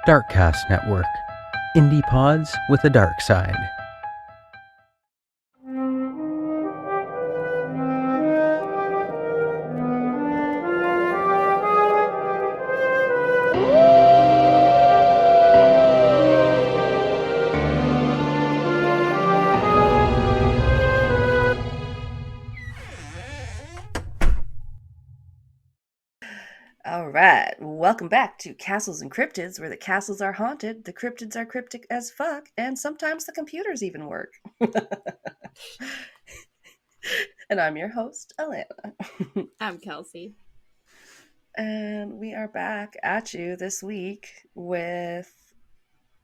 Darkcast Network. Indie pods with a dark side. Alright, welcome back to Castles and Cryptids, where the castles are haunted, the cryptids are cryptic as fuck, and sometimes the computers even work. And I'm your host, Alanna. I'm Kelsey. And we are back at you this week with,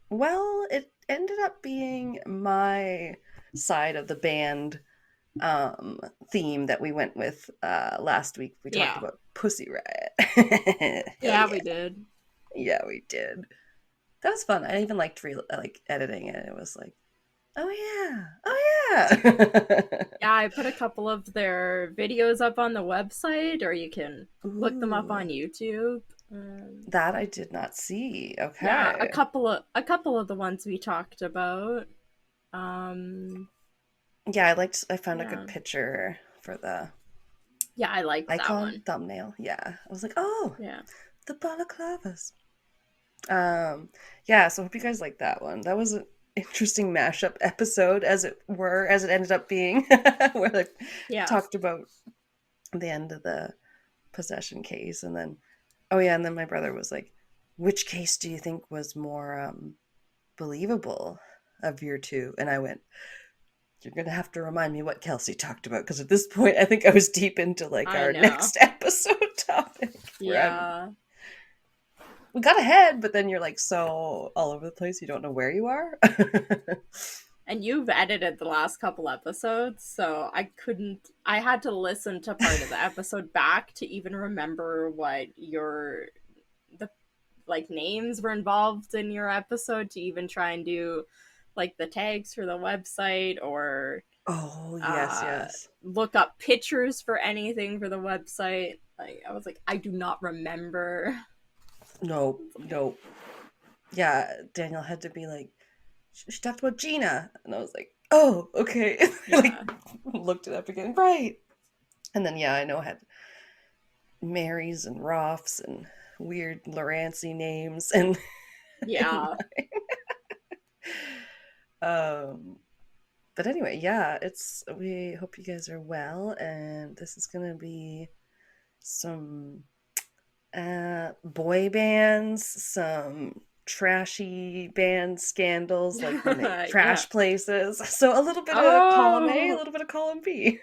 well, it ended up being my side of the band theme that we went with last week. We talked about Pussy Riot. Yeah, we did. Yeah, we did. That was fun. I even liked editing it. It was like, oh yeah. Yeah, I put a couple of their videos up on the website, or you can look them up on YouTube. That I did not see. Okay. Yeah, a couple of the ones we talked about. Yeah, I found a good picture for the I like that one. thumbnail. Yeah. I was like, oh yeah, the balaclavas. Yeah, so I hope you guys like that one. That was an interesting mashup episode, as it ended up being, where they talked about the end of the possession case, and then and then my brother was like, which case do you think was more believable of your two? And I went, you're gonna have to remind me what Kelsey talked about, because at this point I think I was deep into our next episode topic. Yeah, we got ahead, but then you're like so all over the place, you don't know where you are. And you've edited the last couple episodes, so I had to listen to part of the episode back to even remember what the names were involved in your episode, to even try and do the tags for the website, or yes, look up pictures for anything for the website. I was like, I do not remember. Nope. Yeah, Daniel had to be like, she talked about Gina, and I was like, oh, okay. Looked it up again, right? And then I know I had Marys and Roths and weird Lorancy names, and but anyway, we hope you guys are well, and this is gonna be some boy bands, some trashy band scandals, like when they trash places. So a little bit of column A, a little bit of column B.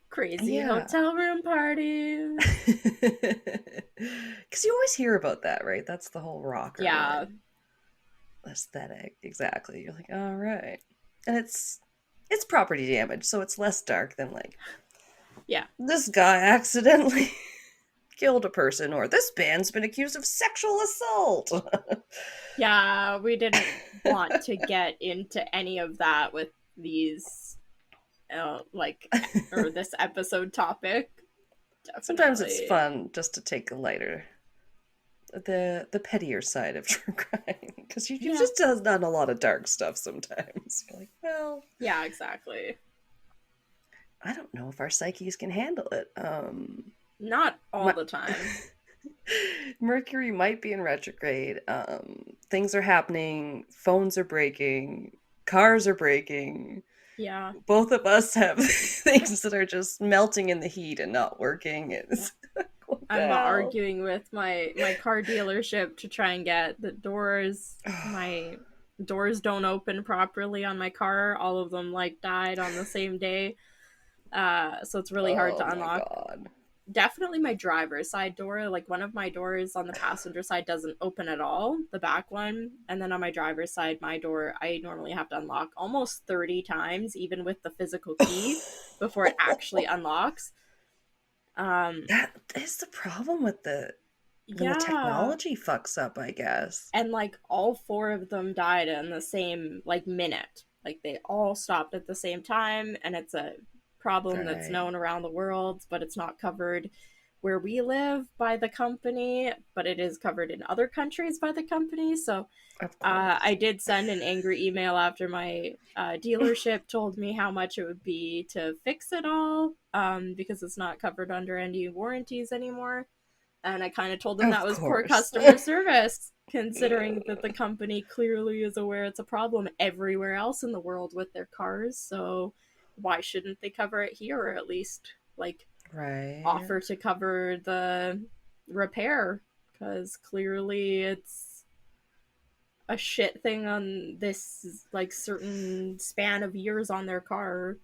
Crazy hotel room parties. Because you always hear about that, right? That's the whole rocker aesthetic. Exactly. You're like, all right. And it's property damage, so it's less dark than this guy accidentally killed a person, or this band's been accused of sexual assault. Yeah, we didn't want to get into any of that with these or this episode topic. Definitely. Sometimes it's fun just to take a lighter, the pettier side of true crime, because you just done a lot of dark stuff sometimes. You're like, well, yeah, exactly. I don't know if our psyches can handle it. Not all the time. Mercury might be in retrograde. Things are happening. Phones are breaking. Cars are breaking. Yeah. Both of us have things that are just melting in the heat and not working. I'm arguing with my car dealership to try and get the doors. My doors don't open properly on my car. All of them died on the same day. So it's really hard to unlock. God. Definitely my driver's side door. One of my doors on the passenger side doesn't open at all, the back one. And then on my driver's side, my door, I normally have to unlock almost 30 times, even with the physical key, before it actually unlocks. That is the problem with the technology fucks up, I guess. And all four of them died in the same minute. They all stopped at the same time, and it's a problem that's known around the world, but it's not covered where we live by the company, but it is covered in other countries by the company. So I did send an angry email after my dealership told me how much it would be to fix it all, because it's not covered under any warranties anymore. And I kind of told them that was poor customer service, considering that the company clearly is aware it's a problem everywhere else in the world with their cars. So why shouldn't they cover it here, or at least offer to cover the repair? Because clearly it's a shit thing on this like certain span of years on their car.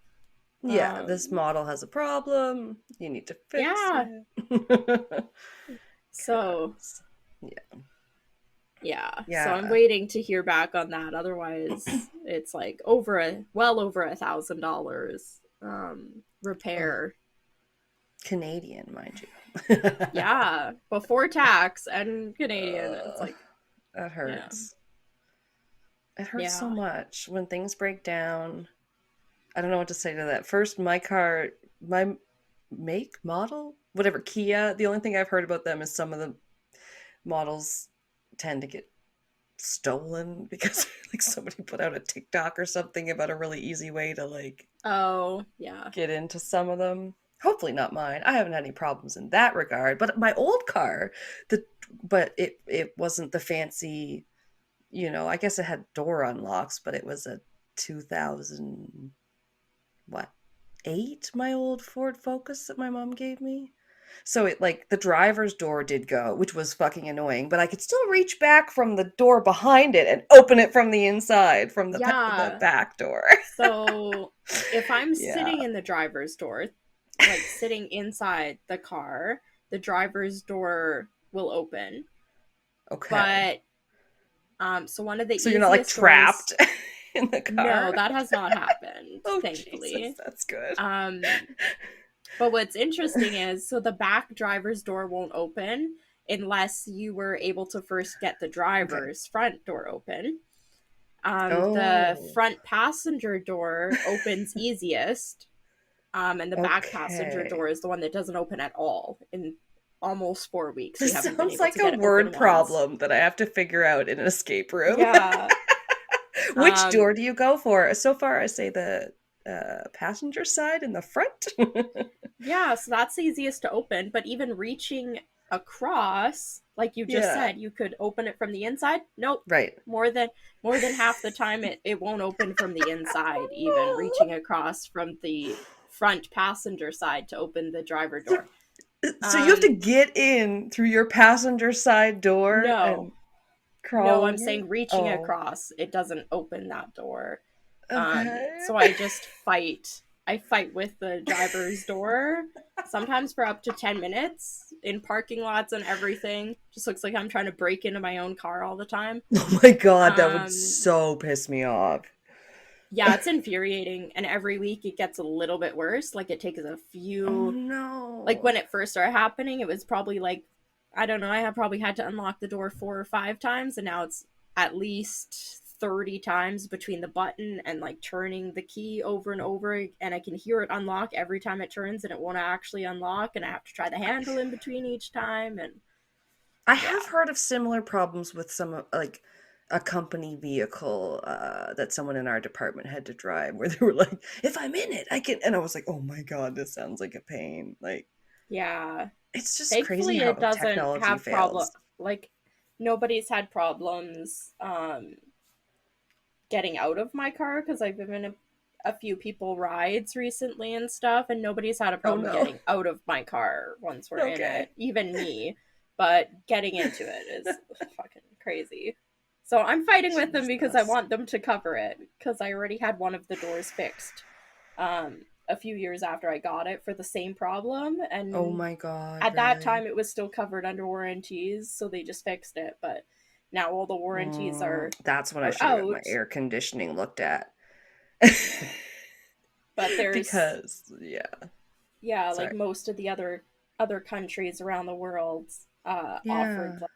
Yeah, this model has a problem. You need to fix it. So yeah. So I'm waiting to hear back on that. Otherwise, it's like well over $1,000 repair. Canadian, mind you. Yeah, before tax and Canadian. It's like that hurts. Yeah. It hurts so much when things break down. I don't know what to say to that. First, my car, my make, model, whatever, Kia, the only thing I've heard about them is some of the models tend to get stolen because like somebody put out a TikTok or something about a really easy way to like get into some of them. Hopefully not mine. I haven't had any problems in that regard. But my old car, but it wasn't the fancy, you know, I guess it had door unlocks, but it was a 2000 8, my old Ford Focus that my mom gave me. So it like the driver's door did go, which was fucking annoying, but I could still reach back from the door behind it and open it from the inside, from the back door. So if I'm sitting in the driver's door, like sitting inside the car, the driver's door will open. Okay. But so one of the so you're not like trapped in the car. No, that has not happened. Thankfully, Jesus, that's good. But what's interesting is, so the back driver's door won't open unless you were able to first get the driver's front door open. The front passenger door opens easiest, and the back passenger door is the one that doesn't open at all in almost 4 weeks. This sounds like a word problem that I have to figure out in an escape room. Yeah. Which door do you go for? So far, I say the passenger side in the front. Yeah, so that's the easiest to open. But even reaching across, like you just said, you could open it from the inside. Nope. Right. More than half the time, it won't open from the inside. Even reaching across from the front passenger side to open the driver door. So you have to get in through your passenger side door. No. No, I'm saying reaching across. It doesn't open that door. Okay. So I just fight. I fight with the driver's door, sometimes for up to 10 minutes in parking lots and everything. Just looks like I'm trying to break into my own car all the time. Oh my god, that would so piss me off. Yeah, it's infuriating. And every week it gets a little bit worse. Like it takes a few... Oh no. Like when it first started happening, it was probably like, I don't know, I probably had to unlock the door 4 or 5 times, and now it's at least 30 times between the button and like turning the key over and over, and I can hear it unlock every time it turns, and it won't actually unlock, and I have to try the handle in between each time. And I have heard of similar problems with some like a company vehicle that someone in our department had to drive, where they were like, if I'm in it I can, and I was like, oh my god, this sounds like a pain. Like, yeah, it's just thankfully crazy how it doesn't technology have fails. problems. Like nobody's had problems getting out of my car, because I've given a few people rides recently and stuff, and nobody's had a problem getting out of my car once we're in it, even me. But getting into it is fucking crazy. So I'm fighting with them because I want them to cover it, because I already had one of the doors fixed a few years after I got it for the same problem, and oh my god, at that time it was still covered under warranties, so they just fixed it. But now all the warranties are that's when I should have my air conditioning looked at. But there's because like most of the other countries around the world offered like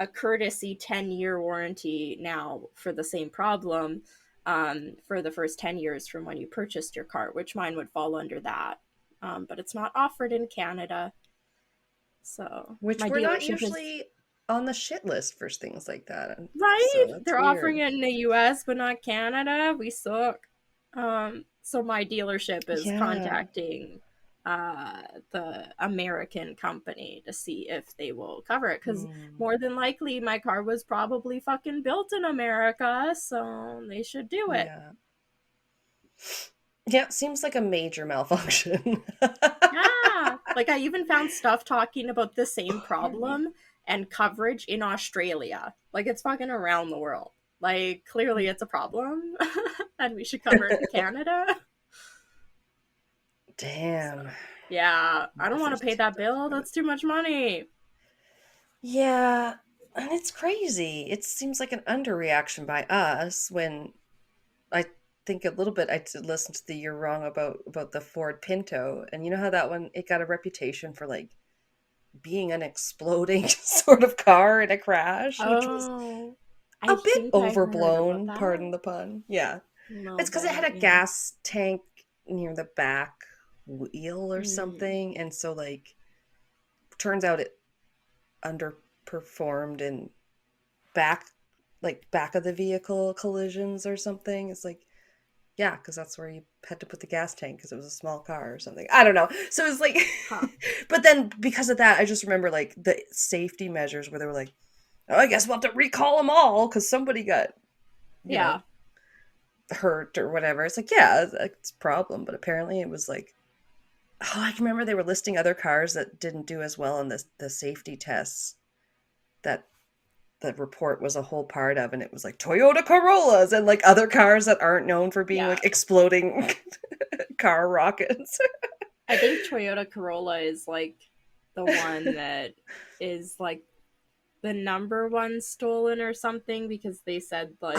a courtesy 10-year warranty now for the same problem for the first 10 years from when you purchased your car, which mine would fall under that, but it's not offered in Canada. So which my we're not dealership usually on the shit list for things like that. right. So that's They're weird. offering it in the U.S. but not Canada. We suck. So my dealership is contacting the American company to see if they will cover it, because more than likely my car was probably fucking built in America, so they should do it. Yeah, seems like a major malfunction. Yeah, like I even found stuff talking about the same problem and coverage in Australia. Like it's fucking around the world. Like clearly it's a problem and we should cover it in Canada. Damn. So, yeah, I don't want to pay that bill. That's too much money. Yeah, and it's crazy. It seems like an underreaction by us when I think a little bit I listened to the You're Wrong about the Ford Pinto, and you know how that one, it got a reputation for like being an exploding sort of car in a crash, which was a bit overblown, pardon the pun. Yeah. It's because it had a gas tank near the back wheel or something, and so like turns out it underperformed in back of the vehicle collisions or something. It's like, yeah, because that's where you had to put the gas tank because it was a small car or something. I don't know. So it's like, but then because of that, I just remember like the safety measures where they were like, oh, I guess we'll have to recall them all because somebody got, you know, hurt or whatever. It's like, yeah, it's a problem. But apparently it was like, oh, I can remember they were listing other cars that didn't do as well in the safety tests that the report was a whole part of, and it was like Toyota Corollas and like other cars that aren't known for being like exploding car rockets. I think Toyota Corolla is like the one that is like the number one stolen or something, because they said like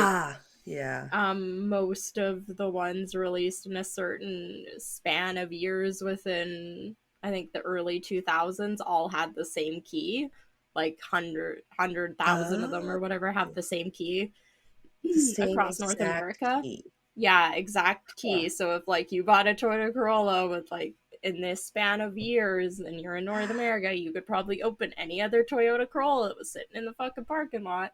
most of the ones released in a certain span of years within, I think, the early 2000s all had the same key. Like 100,000 of them or whatever have the same key across North America. Key. Yeah, exact key. So if like you bought a Toyota Corolla with like in this span of years and you're in North America, you could probably open any other Toyota Corolla that was sitting in the fucking parking lot.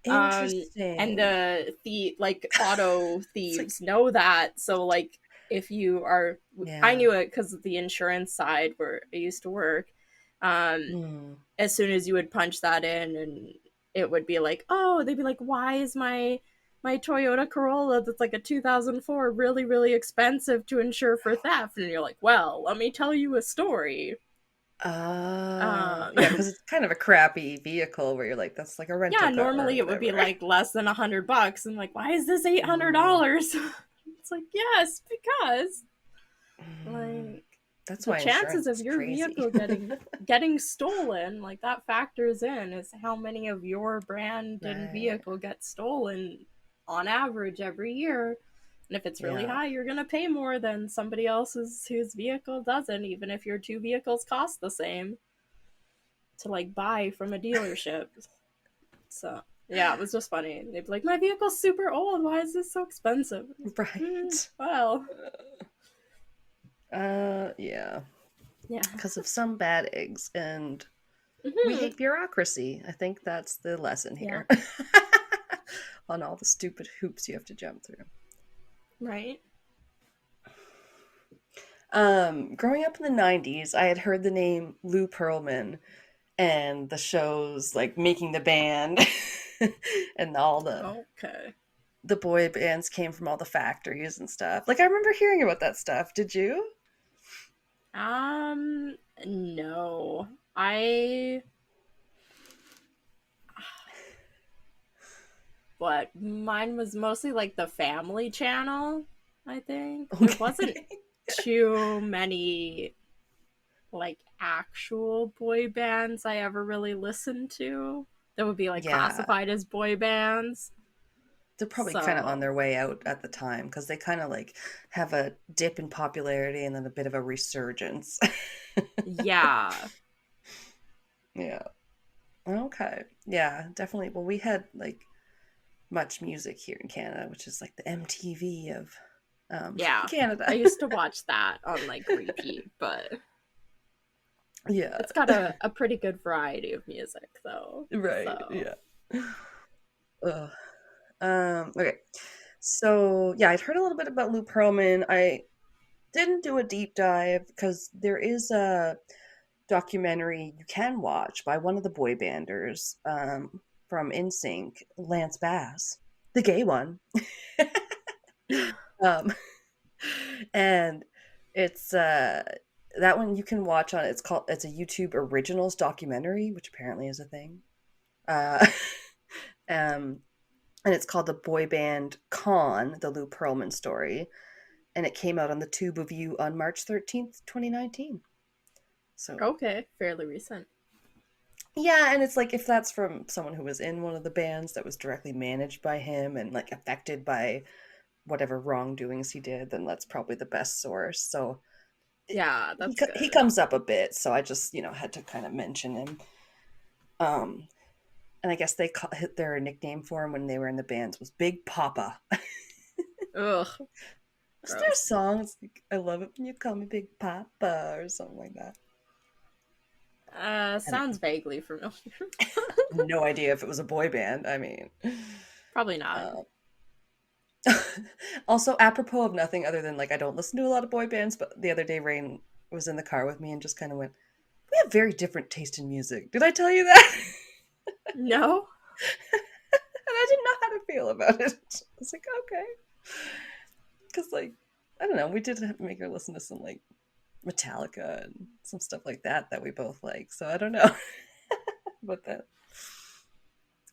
Interesting. And the like auto thieves know that. So like if you are, I knew it because of the insurance side where I used to work. As soon as you would punch that in, and it would be like, oh, they'd be like, why is my Toyota Corolla that's like a 2004 really, really expensive to insure for theft? And you're like, well, let me tell you a story. Yeah, because it's kind of a crappy vehicle where you're like, that's like a rental car. Yeah, normally it would be like less than $100, and like, why is this $800? It's like, yes, because like that's the why chances of your vehicle getting stolen, like that factors in, is how many of your brand and vehicle get stolen on average every year. And if it's really high, you're gonna pay more than somebody else's whose vehicle doesn't, even if your two vehicles cost the same to like buy from a dealership. So yeah, it was just funny. They'd be like, my vehicle's super old, why is this so expensive? Right. Well, yeah, yeah, because of some bad eggs, and we hate bureaucracy. I think that's the lesson here. On all the stupid hoops you have to jump through. Right. Growing up in the 90s, I had heard the name Lou Pearlman and the shows like Making the Band and all the boy bands came from all the factories and stuff. Like I remember hearing about that stuff. Did you? No. But mine was mostly like the Family Channel, I think. Okay. There wasn't too many like actual boy bands I ever really listened to that would be like classified as boy bands. They're probably kind of on their way out at the time because they kind of like have a dip in popularity and then a bit of a resurgence. Yeah. Okay. Yeah, definitely. Well, we had like Much Music here in Canada, which is like the MTV of Canada. I used to watch that on like repeat, but Yeah. It's got a pretty good variety of music, though. Right. So. Yeah. Okay. So yeah, I'd heard a little bit about Lou Pearlman. I didn't do a deep dive because there is a documentary you can watch by one of the boy banders from NSYNC, Lance Bass, the gay one. um, and it's that one you can watch on. It's a YouTube Originals documentary, which apparently is a thing. Um, and it's called The Boy Band Con, the Lou Pearlman story. And it came out on the Tube of You on March 13th, 2019. So okay, fairly recent. Yeah, and it's like if that's from someone who was in one of the bands that was directly managed by him and like affected by whatever wrongdoings he did, then that's probably the best source. So yeah, that's good. He comes up a bit, so I just had to kind of mention him. And I guess their nickname for him when they were in the bands was Big Papa. Ugh. Is there a song? It's like, I love it when you call me Big Papa or something like that. Sounds vaguely familiar. No idea if it was a boy band. I mean, probably not. Also, apropos of nothing other than like I don't listen to a lot of boy bands, but the other day Rain was in the car with me and just kind of went, "We have very different taste in music." Did I tell you that? No. And I didn't know how to feel about it. I was like, okay, because like I don't know, we did have to make her listen to some like Metallica and some stuff like that we both like. So I don't know, but that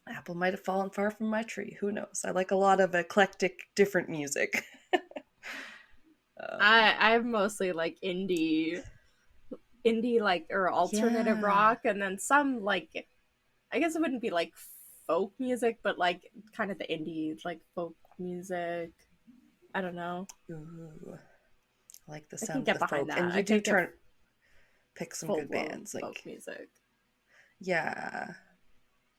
apple might have fallen far from my tree. Who knows? I like a lot of eclectic, different music. I'm mostly like indie like or alternative rock, and then some like I guess it wouldn't be like folk music, but like kind of the indie like folk music. I don't know. Ooh, I like the I sound can of the folk, that. and you do pick some good bands like folk music. Yeah,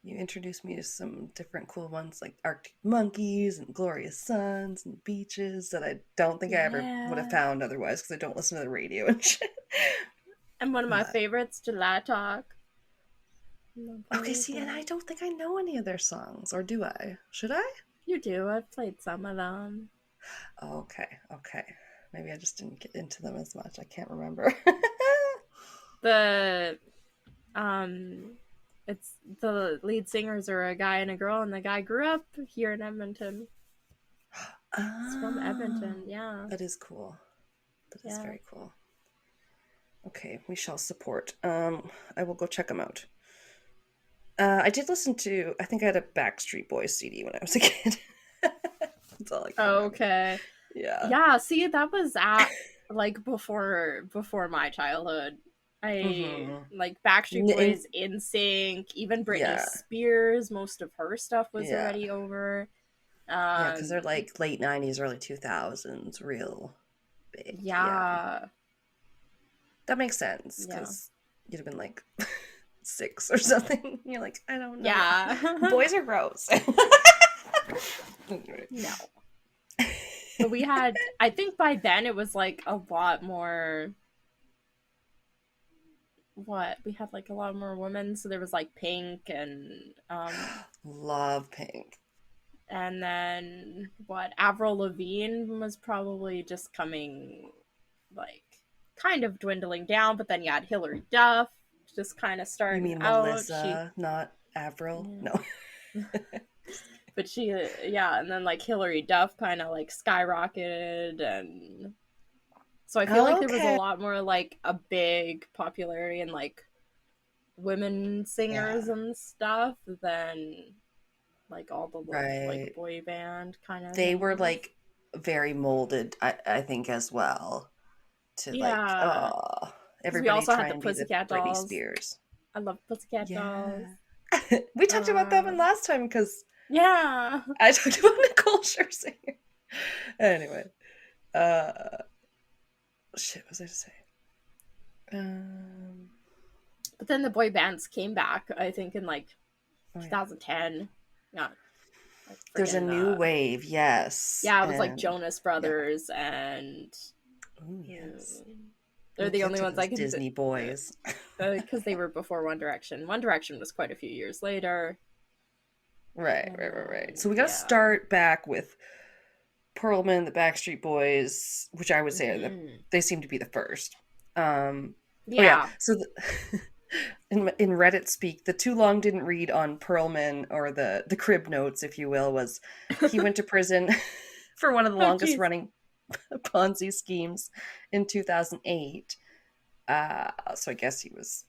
you introduced me to some different cool ones like Arctic Monkeys and Glorious Sons and Beaches that I don't think I ever would have found otherwise because I don't listen to the radio and shit. And one of my favorites, July Talk. Okay, see, and I don't think I know any of their songs, or do I? Should I? You do. I've played some of them. Okay. Maybe I just didn't get into them as much. I can't remember. It's the lead singers are a guy and a girl, and the guy grew up here in Edmonton. It's from Edmonton, yeah. That is cool. That is very cool. Okay, we shall support. I will go check them out. I did listen to, I think I had a Backstreet Boys CD when I was a kid. That's all I can remember. Okay. Yeah, see, that was like before my childhood. I like Backstreet Boys, NSYNC, even Britney Spears. Most of her stuff was already over. Yeah, because they're like late 90s, early 2000s, real big. Yeah. That makes sense, because you'd have been like 6 or something. You're like, I don't know. Yeah. Boys are gross. No. But we had, I think by then it was like a lot more, we had like a lot more women, so there was like Pink and love Pink. And then Avril Lavigne was probably just coming, like kind of dwindling down, but then you had Hilary Duff just kind of starting. You mean out. Melissa, not Avril? No. But she, and then like Hilary Duff kind of like skyrocketed, and so I feel like there was a lot more like a big popularity in like women singers and stuff than like all the like boy band kind of. They were like very molded, I think, as well. To like, everybody. We also had the Pussycat Dolls. Britney Spears. I love Pussycat Dolls. We talked about that one last time because I talked about Nicole Scherzinger. Anyway, shit, what was I to say? But then the boy bands came back, I think, in like 2010. Yeah. There's a new wave, yes. Yeah, it was like Jonas Brothers and They're the only ones I can Disney boys. Because they were before One Direction. One Direction was quite a few years later. Right. So we got to start back with Perlman, the Backstreet Boys, which I would say they seem to be the first. So in Reddit speak, the too long didn't read on Perlman, or the crib notes, if you will, was he went to prison for one of the longest running Ponzi schemes in 2008. So I guess he was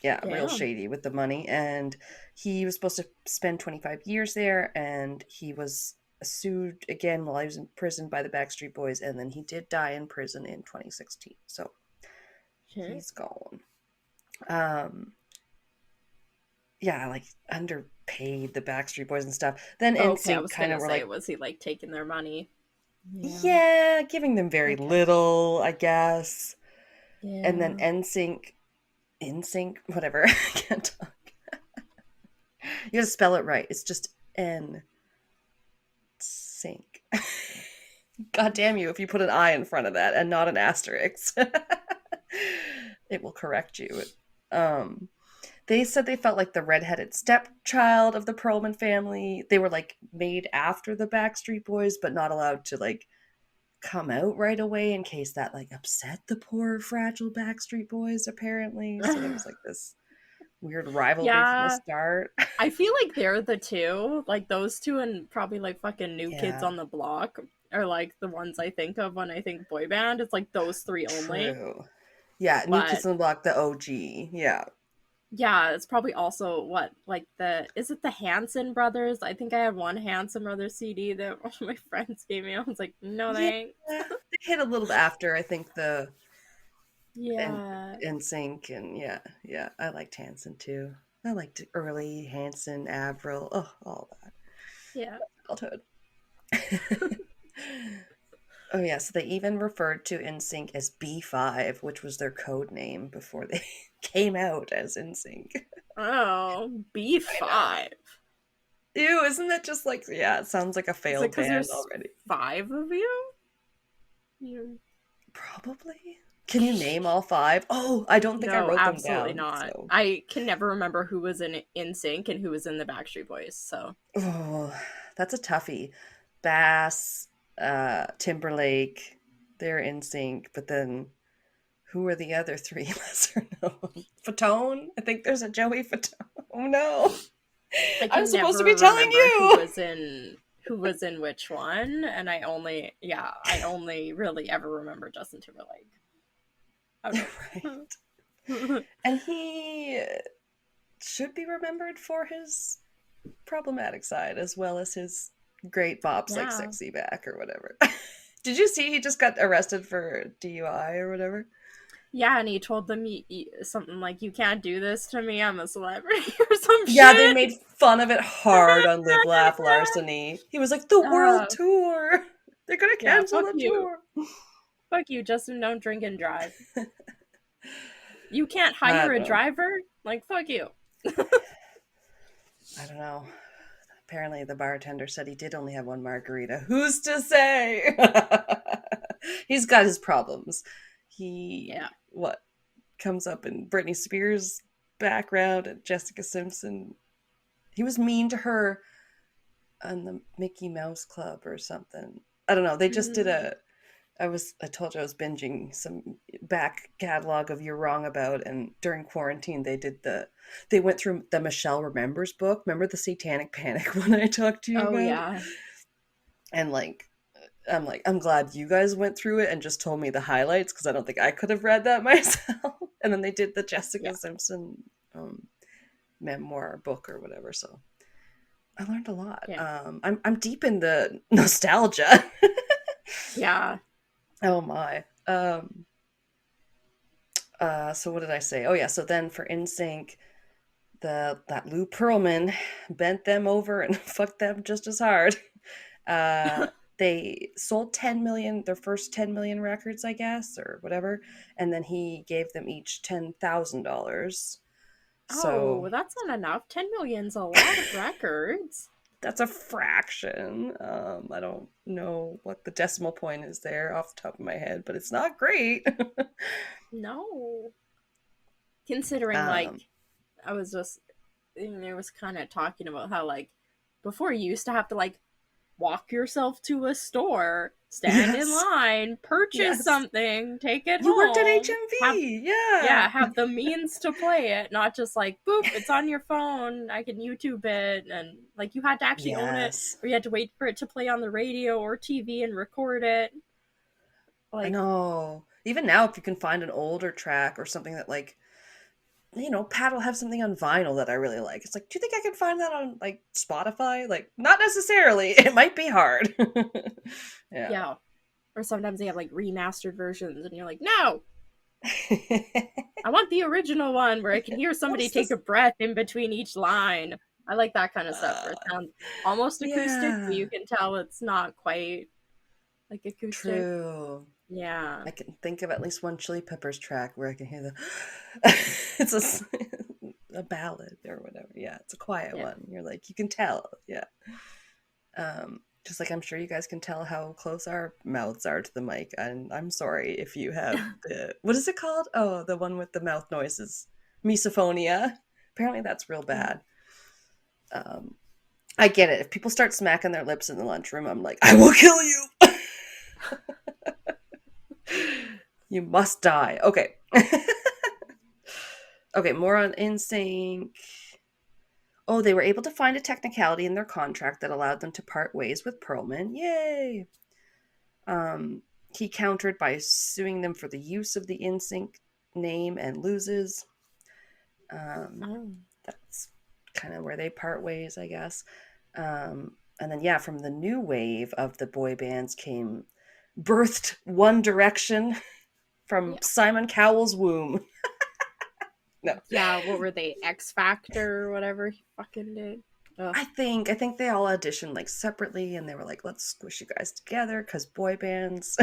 real shady with the money, and he was supposed to spend 25 years there, and he was sued again while he was in prison by the Backstreet Boys, and then he did die in prison in 2016. So he's gone. Like underpaid the Backstreet Boys and stuff. Then NSYNC kind of were like, was he like taking their money? Yeah, giving them very little, I guess. Yeah. And then NSYNC, whatever. I can't talk. You gotta spell it right. It's just NSYNC. God damn you if you put an I in front of that and not an asterisk. It will correct you. They said they felt like the redheaded stepchild of the Perlman family. They were like made after the Backstreet Boys, but not allowed to like come out right away in case that like upset the poor fragile Backstreet Boys, apparently. So there was like this weird rivalry from the start. I feel like they're the two, like those two, and probably like fucking New Kids on the Block are like the ones I think of when I think boy band. It's like those three only. True. Yeah, New Kids on the Block, the OG. Yeah, it's probably also is it the Hanson brothers? I think I had one Hanson brothers CD that one of my friends gave me. I was like, no thanks. They hit a little after, I think, the NSYNC, and I liked Hanson too. I liked early Hanson, Avril, all that. Yeah. Childhood. Oh yeah, so they even referred to NSYNC as B5, which was their code name before they came out as NSYNC. Oh, B5. Ew, isn't that just like, it sounds like a failed band already. 5 of you? Probably. Can you name all 5? Oh, I don't think I wrote them down. Absolutely not. So. I can never remember who was in NSYNC and who was in the Backstreet Boys, so. Oh, that's a toughie. Bass, Timberlake, they're NSYNC, but then who are the other 3 lesser known? Fatone? I think there's a Joey Fatone. Oh no. I'm supposed to be telling you who was in which one, and I only really ever remember Justin Timberlake. Right. And he should be remembered for his problematic side as well as his great bops like Sexy Back or whatever. Did you see he just got arrested for DUI or whatever? Yeah, and he told them something like, you can't do this to me, I'm a celebrity or some shit. Yeah, they made fun of it hard on Live Laugh Larceny. He was like, the world tour. They're gonna cancel the tour. Fuck you, Justin, don't drink and drive. You can't hire a driver? Like, fuck you. I don't know. Apparently the bartender said he did only have one margarita. Who's to say? He's got his problems. He comes up in Britney Spears' background and Jessica Simpson. He was mean to her on the Mickey Mouse Club or something. I don't know. They just did I told you I was binging some back catalog of You're Wrong About, and during quarantine they went through the Michelle Remembers book. Remember the Satanic Panic one I talked to you about? Oh yeah. And I'm glad you guys went through it and just told me the highlights, because I don't think I could have read that myself. And then they did the Jessica Simpson memoir book or whatever. So I learned a lot. Yeah. I'm deep in the nostalgia. Yeah. Oh my. So what did I say? Oh yeah. So then for NSYNC, that Lou Pearlman bent them over and fucked them just as hard. They sold their first 10 million records, I guess, or whatever. And then he gave them each $10,000. So that's not enough. 10 million's a lot of records. That's a fraction. I don't know what the decimal point is there off the top of my head, but it's not great. No. Considering, like, I was just, there was kind of talking about how, like, before you used to have to, like, walk yourself to a store, stand in line, purchase something, take it home. You worked at HMV, have the means to play it, not just like, boop, it's on your phone, I can YouTube it, and like you had to actually own it, or you had to wait for it to play on the radio or TV and record it. Like, I know. Even now, if you can find an older track or something that, like, you know, Pat will have something on vinyl that I really like. It's like, do you think I can find that on, like, Spotify? Like, not necessarily. It might be hard. Yeah. Or sometimes they have, like, remastered versions, and you're like, no! I want the original one where I can hear somebody take a breath in between each line. I like that kind of stuff where it sounds almost acoustic, but you can tell it's not quite, like, acoustic. True. Yeah. I can think of at least one Chili Peppers track where I can hear the it's a ballad or whatever. Yeah, it's a quiet one. You're like, you can tell. Yeah. Just like I'm sure you guys can tell how close our mouths are to the mic. And I'm sorry if you have what is it called? Oh, the one with the mouth noises. Misophonia. Apparently that's real bad. I get it. If people start smacking their lips in the lunchroom, I'm like, I will kill you. You must die. Okay. Okay, more on NSYNC. Oh, they were able to find a technicality in their contract that allowed them to part ways with Perlman. Yay! He countered by suing them for the use of the NSYNC name and loses. That's kind of where they part ways, I guess. And then, from the new wave of the boy bands birthed One Direction from Simon Cowell's womb. No. Yeah, what were they? X Factor or whatever he fucking did. Ugh. I think they all auditioned like separately, and they were like, let's squish you guys together because boy bands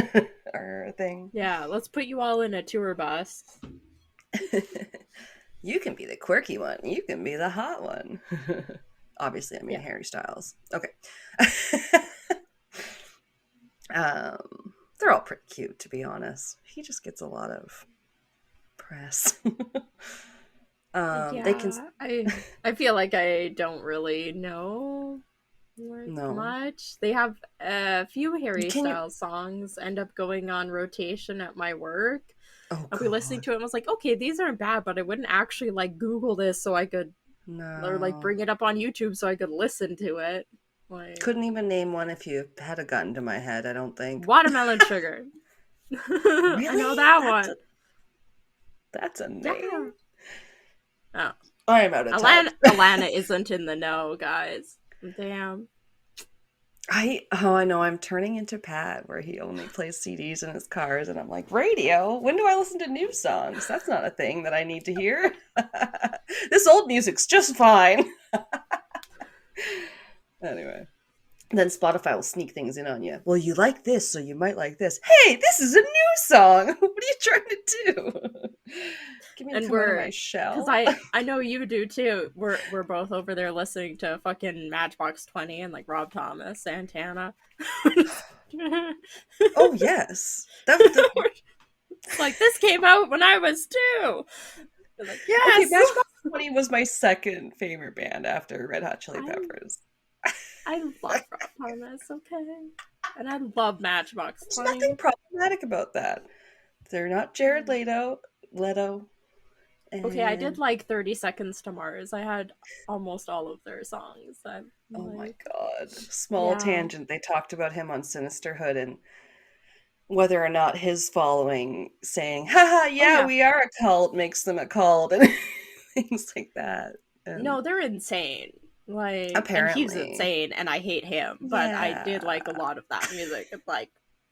are a thing. Yeah, let's put you all in a tour bus. You can be the quirky one. You can be the hot one. Obviously, I mean Harry Styles. Okay. They're all pretty cute, to be honest. He just gets a lot of press. I feel like I don't really know much. They have a few Harry Styles songs end up going on rotation at my work. I'll be listening to it and I was like, okay, these aren't bad, but I wouldn't actually like Google this so I could or like bring it up on YouTube so I could listen to it. Like, couldn't even name one if you had a gun to my head, I don't think. Watermelon Sugar. Really? I know that one. That's a name. Oh. I'm out of time. Alanna isn't in the know, guys. Damn. I know. I'm turning into Pat, where he only plays CDs in his cars, and I'm like, radio? When do I listen to new songs? That's not a thing that I need to hear. This old music's just fine. Anyway. Then Spotify will sneak things in on you. Well, you like this, so you might like this. Hey, this is a new song. What are you trying to do? Give me a come out of my shell. Because I know you do too. We're both over there listening to fucking Matchbox 20 and like Rob Thomas, Santana. Oh yes, that was like this came out when I was 2. Like, yes. Okay, Matchbox 20 was my second favorite band after Red Hot Chili Peppers. I love Rob Thomas, okay? And I love Matchbox 20. There's nothing problematic about that. They're not Jared Leto. And... Okay, I did like 30 Seconds to Mars. I had almost all of their songs. My god. Small tangent. They talked about him on Sinisterhood and whether or not his following saying, haha, we are a cult makes them a cult and things like that. And... No, they're insane. Like, apparently. And he's insane, and I hate him, but I did like a lot of that music. It's like,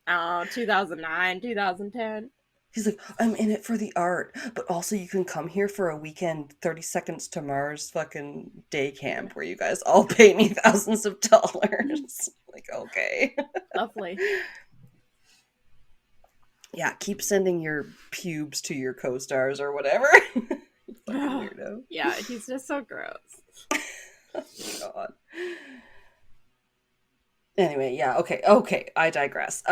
2009, 2010. He's like, I'm in it for the art, but also you can come here for a weekend 30 Seconds to Mars fucking day camp where you guys all pay me thousands of dollars. Like, okay. Lovely. Yeah, keep sending your pubes to your co-stars or whatever. Fucking weirdo. Yeah, he's just so gross. Oh my god. Anyway, yeah, okay, I digress.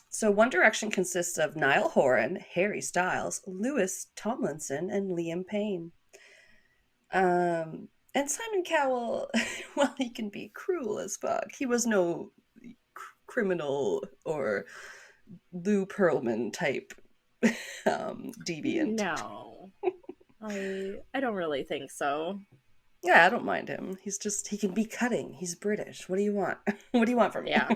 So One Direction consists of Niall Horan, Harry Styles, Louis Tomlinson, and Liam Payne. And Simon Cowell, well, he can be cruel as fuck. He was no criminal or Lou Pearlman type deviant. No, I don't really think so. Yeah, I don't mind him. He can be cutting. He's British. What do you want? What do you want from me? Yeah.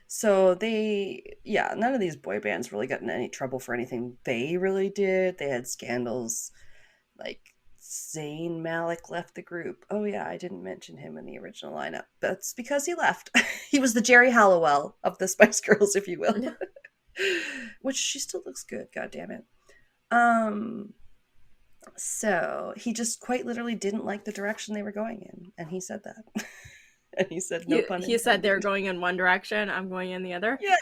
So none of these boy bands really got in any trouble for anything they really did. They had scandals, like Zayn Malik left the group. Oh yeah, I didn't mention him in the original lineup. That's because he left. He was the Jerry Halliwell of the Spice Girls, if you will. Which she still looks good, god damn it. So he just quite literally didn't like the direction they were going in, and he said that. And he said no pun intended. He said they're going in one direction, I'm going in the other. Yeah,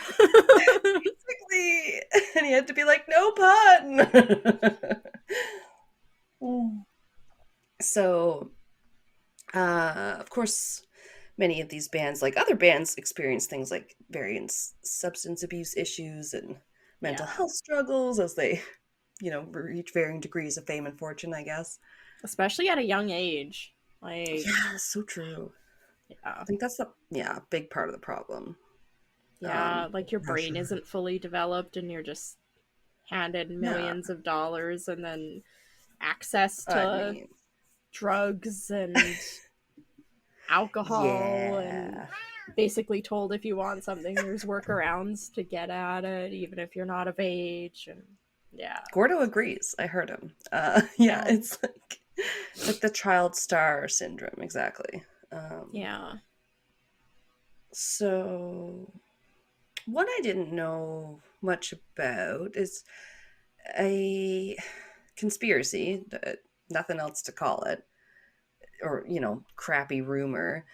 basically. And he had to be like, no pun. So, of course, many of these bands, like other bands, experience things like various substance abuse issues and mental health struggles as they, reach varying degrees of fame and fortune, I guess. Especially at a young age. Yeah, so true. Yeah. I think that's a big part of the problem. Yeah, your brain isn't fully developed and you're just handed millions of dollars and then access to drugs and alcohol and basically told if you want something, there's workarounds to get at it, even if you're not of age. And Gordo agrees. I heard him. It's like the child star syndrome, exactly. So what I didn't know much about is a conspiracy, nothing else to call it, or crappy rumor.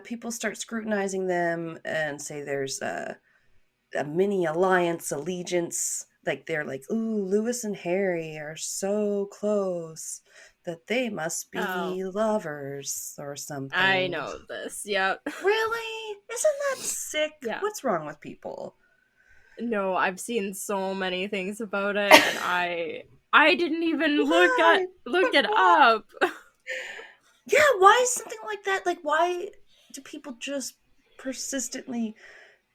People start scrutinizing them and say there's a mini alliance, allegiance. Like they're like, ooh, Louis and Harry are so close that they must be lovers or something. I know this. Yep. Really? Isn't that sick? Yeah. What's wrong with people? No, I've seen so many things about it, and I didn't even look it up. Yeah, why is something like that? Like, why do people just persistently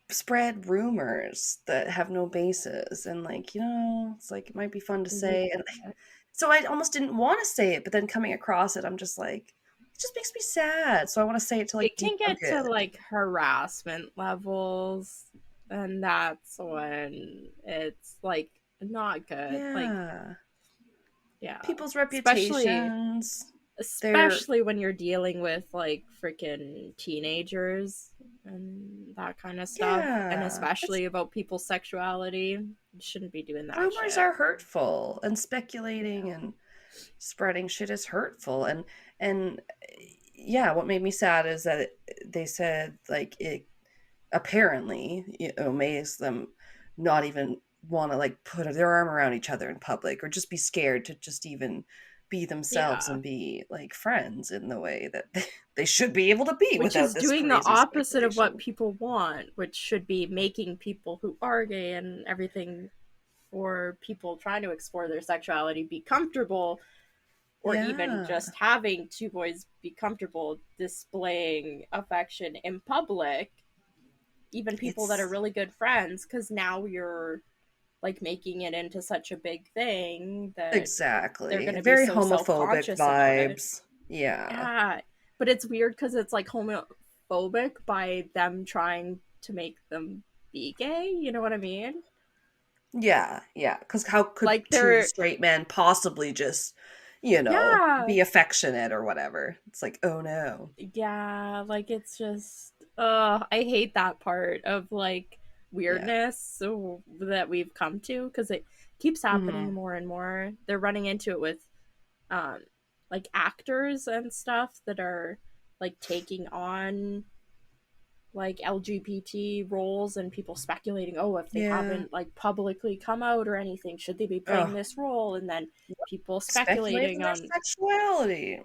spread rumors that have no basis? And it's like it might be fun to say, and so I almost didn't want to say it, but then coming across it, I'm just like, it just makes me sad. So I want to say it to it can get to harassment levels, and that's when it's not good. People's reputations, especially when you're dealing with freaking teenagers and that kind of stuff, and especially about people's sexuality. You shouldn't be doing that. Rumors are hurtful, and speculating and spreading shit is hurtful. And what made me sad is that they said it apparently makes them not even want to put their arm around each other in public, or just be scared to just even be themselves and be friends in the way that they should be able to be, which is doing the opposite of what people want, which should be making people who are gay and everything, or people trying to explore their sexuality, be comfortable, or even just having two boys be comfortable displaying affection in public, even people that are really good friends, because now you're making it into such a big thing that exactly they're going to be very so homophobic vibes. But it's weird because it's homophobic by them trying to make them be gay, you know what I mean? Because how could two straight men possibly just be affectionate or whatever? It's oh no. It's just I hate that part of weirdness that we've come to, because it keeps happening more and more. They're running into it with actors and stuff that are taking on LGBT roles, and people speculating, if they haven't publicly come out or anything, should they be playing this role? And then people speculating on sexuality.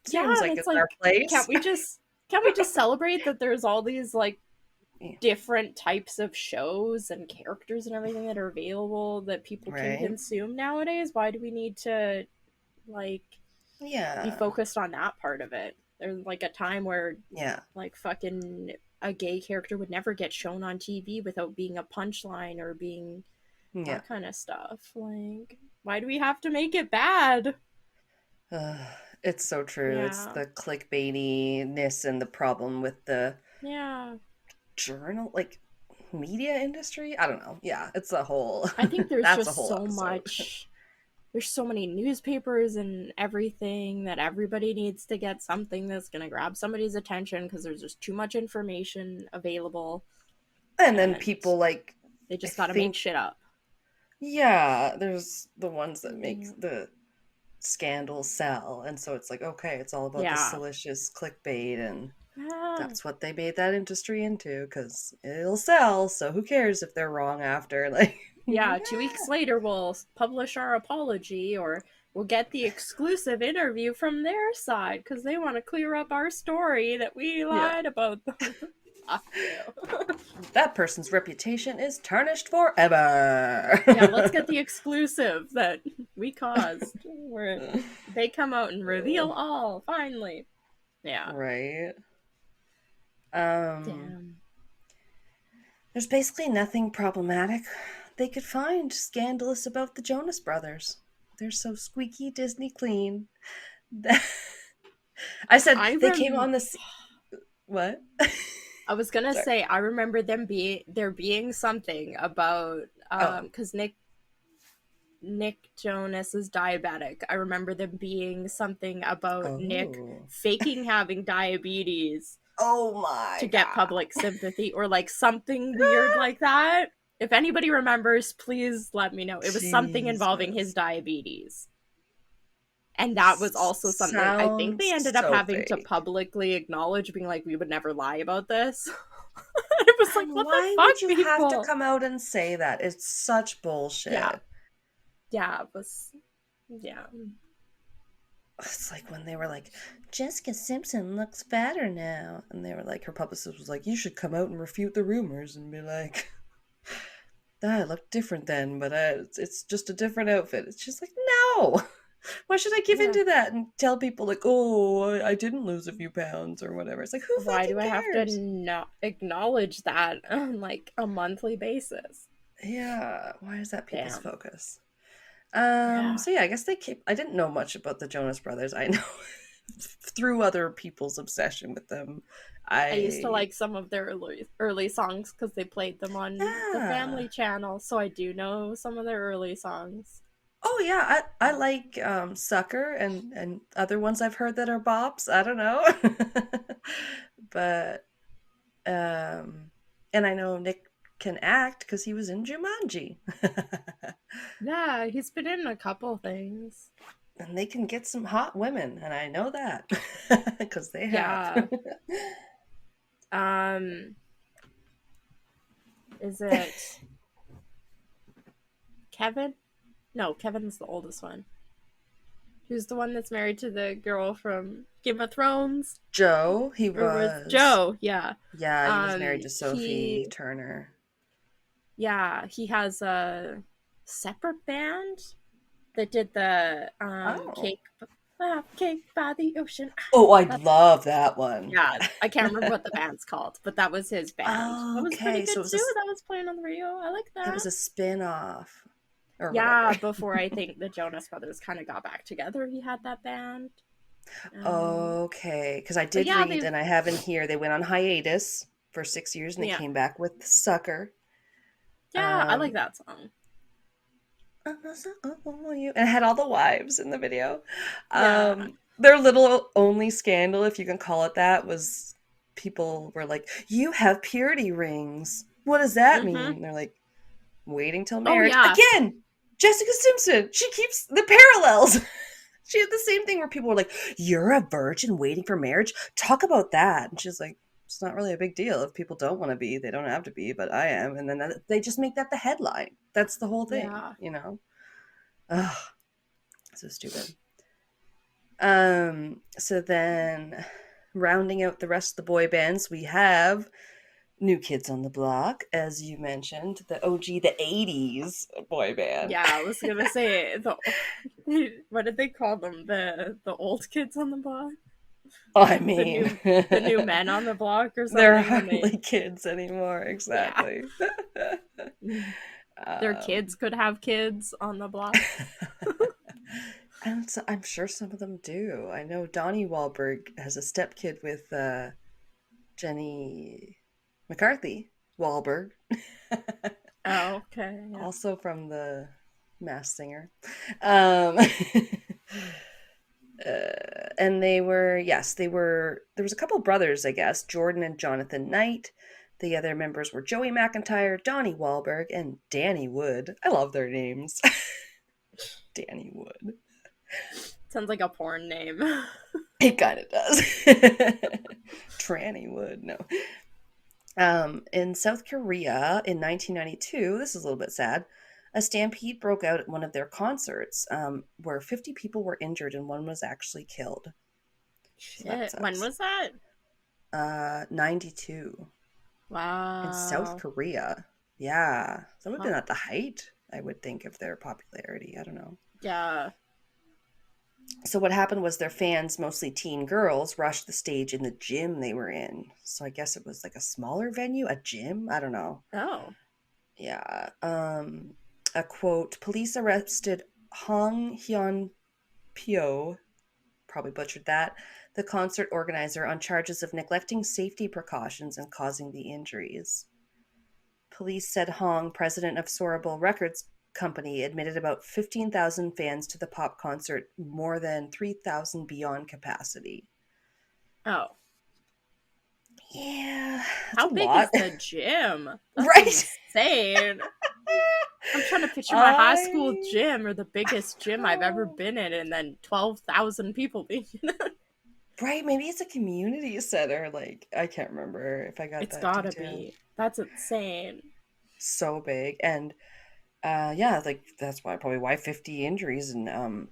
Seems like it's our place. Can't we just Can't we just celebrate that there's all these like different types of shows and characters and everything that are available that people can consume nowadays? Why do we need to like be focused on that part of it? There's like a time where like fucking a gay character would never get shown on TV without being a punchline or being that kind of stuff. Like, why do we have to make it bad? It's so true. It's the clickbaitiness and the problem with the journal, like media industry. I don't know. Yeah, it's a whole. I think there's just so much. There's so many newspapers and everything that everybody needs to get something that's going to grab somebody's attention because there's just too much information available. And then people like they just got to make shit up. Yeah, there's the ones that make the scandal sell, and so it's like, okay, it's all about the salacious clickbait, and that's what they made that industry into because it'll sell. So who cares if they're wrong after? Like, 2 weeks later, we'll publish our apology, or we'll get the exclusive interview from their side because they want to clear up our story that we lied about them. That person's reputation is tarnished forever. Let's get the exclusive that we caused. Where they come out and reveal all, finally. Yeah. Right. Damn. There's basically nothing problematic they could find scandalous about the Jonas Brothers. They're so squeaky Disney clean. I said they came on this. What? I was gonna say I remember there being something about because Nick Jonas is diabetic. I remember there being something about Nick faking having diabetes. Oh my! To get public sympathy or like something weird like that. If anybody remembers, please let me know. It was something involving his diabetes. And that was also something I think they ended up having to publicly acknowledge, being like, we would never lie about this. It was like, what the fuck, would you have to come out and say that? It's such bullshit. Yeah, it was... Yeah. It's like when they were like, Jessica Simpson looks fatter now. And they were like, her publicist was like, you should come out and refute the rumors and be like, I looked different then, but it's just a different outfit. It's just like, no! Why should I give into that and tell people like, oh, I didn't lose a few pounds or whatever? It's like, why do I have to acknowledge that on like a monthly basis? Yeah, why is that people's focus? So yeah, I guess I didn't know much about the Jonas Brothers. I know through other people's obsession with them. I used to like some of their early songs because they played them on the Family Channel, so I do know some of their early songs. Oh yeah, I like Sucker and other ones I've heard that are bops. I don't know. But and I know Nick can act because he was in Jumanji. Yeah, he's been in a couple things. And they can get some hot women, and I know that because they have. Is it Kevin? No, Kevin's the oldest one. Who's the one that's married to the girl from Game of Thrones? Joe. He was. Joe, yeah. Yeah, he was married to Sophie Turner. Yeah, he has a separate band that did the Cake by the Ocean. Oh, I love that one. Yeah, I can't remember what the band's called, but that was his band. That was pretty good too. That was playing on the radio. I like that. It was a spin-off. Before I think the Jonas Brothers kind of got back together, he had that band. Okay, because I did read, and I have in here, they went on hiatus for 6 years, and they came back with Sucker. Yeah, I like that song. And it had all the wives in the video. Their little only scandal, if you can call it that, was people were like, you have purity rings. What does that mean? And they're like, waiting till marriage. Again, Jessica Simpson, she keeps the parallels. She had the same thing where people were like, you're a virgin waiting for marriage? Talk about that. And she's like, it's not really a big deal. If people don't want to be, they don't have to be, but I am. And then they just make that the headline. That's the whole thing, you know? Ugh, so stupid. So then rounding out the rest of the boy bands, we have New Kids on the Block, as you mentioned, the OG, the 80s boy band. Yeah, I was gonna say, what did they call them? The old kids on the block? I mean, the new men on the block or something. They're hardly kids anymore, exactly. Yeah. Their kids could have kids on the block. And so I'm sure some of them do. I know Donnie Wahlberg has a stepkid with Jenny McCarthy Wahlberg. Oh, okay. Yeah. Also from the Masked Singer. And there was a couple brothers, I guess, Jordan and Jonathan Knight. The other members were Joey McIntyre, Donnie Wahlberg, and Danny Wood. I love their names. Danny Wood. Sounds like a porn name. It kind of does. Tranny Wood, no. In South Korea in 1992, this is a little bit sad, a stampede broke out at one of their concerts where 50 people were injured and one was actually killed. Shit. So when was that? 92. Wow. In South Korea. Yeah. That would have been at the height, I would think, of their popularity. I don't know. Yeah. So what happened was their fans, mostly teen girls, rushed the stage in the gym they were in. So I guess it was like a smaller venue, a gym? I don't know. Oh. Yeah. A quote, police arrested Hong Hyun Pyo, probably butchered that, the concert organizer, on charges of neglecting safety precautions and causing the injuries. Police said Hong, president of Sorable Records Company, admitted about 15,000 fans to the pop concert, more than 3,000 beyond capacity. Oh. Yeah. How big is the gym? That's right? Insane. I'm trying to picture my high school gym or the biggest gym I've ever been in, and then 12,000 people being in it. Right, maybe it's a community center. Like, I can't remember if I got it's that. It's gotta be. That's insane. So big. And yeah, like that's why 50 injuries, and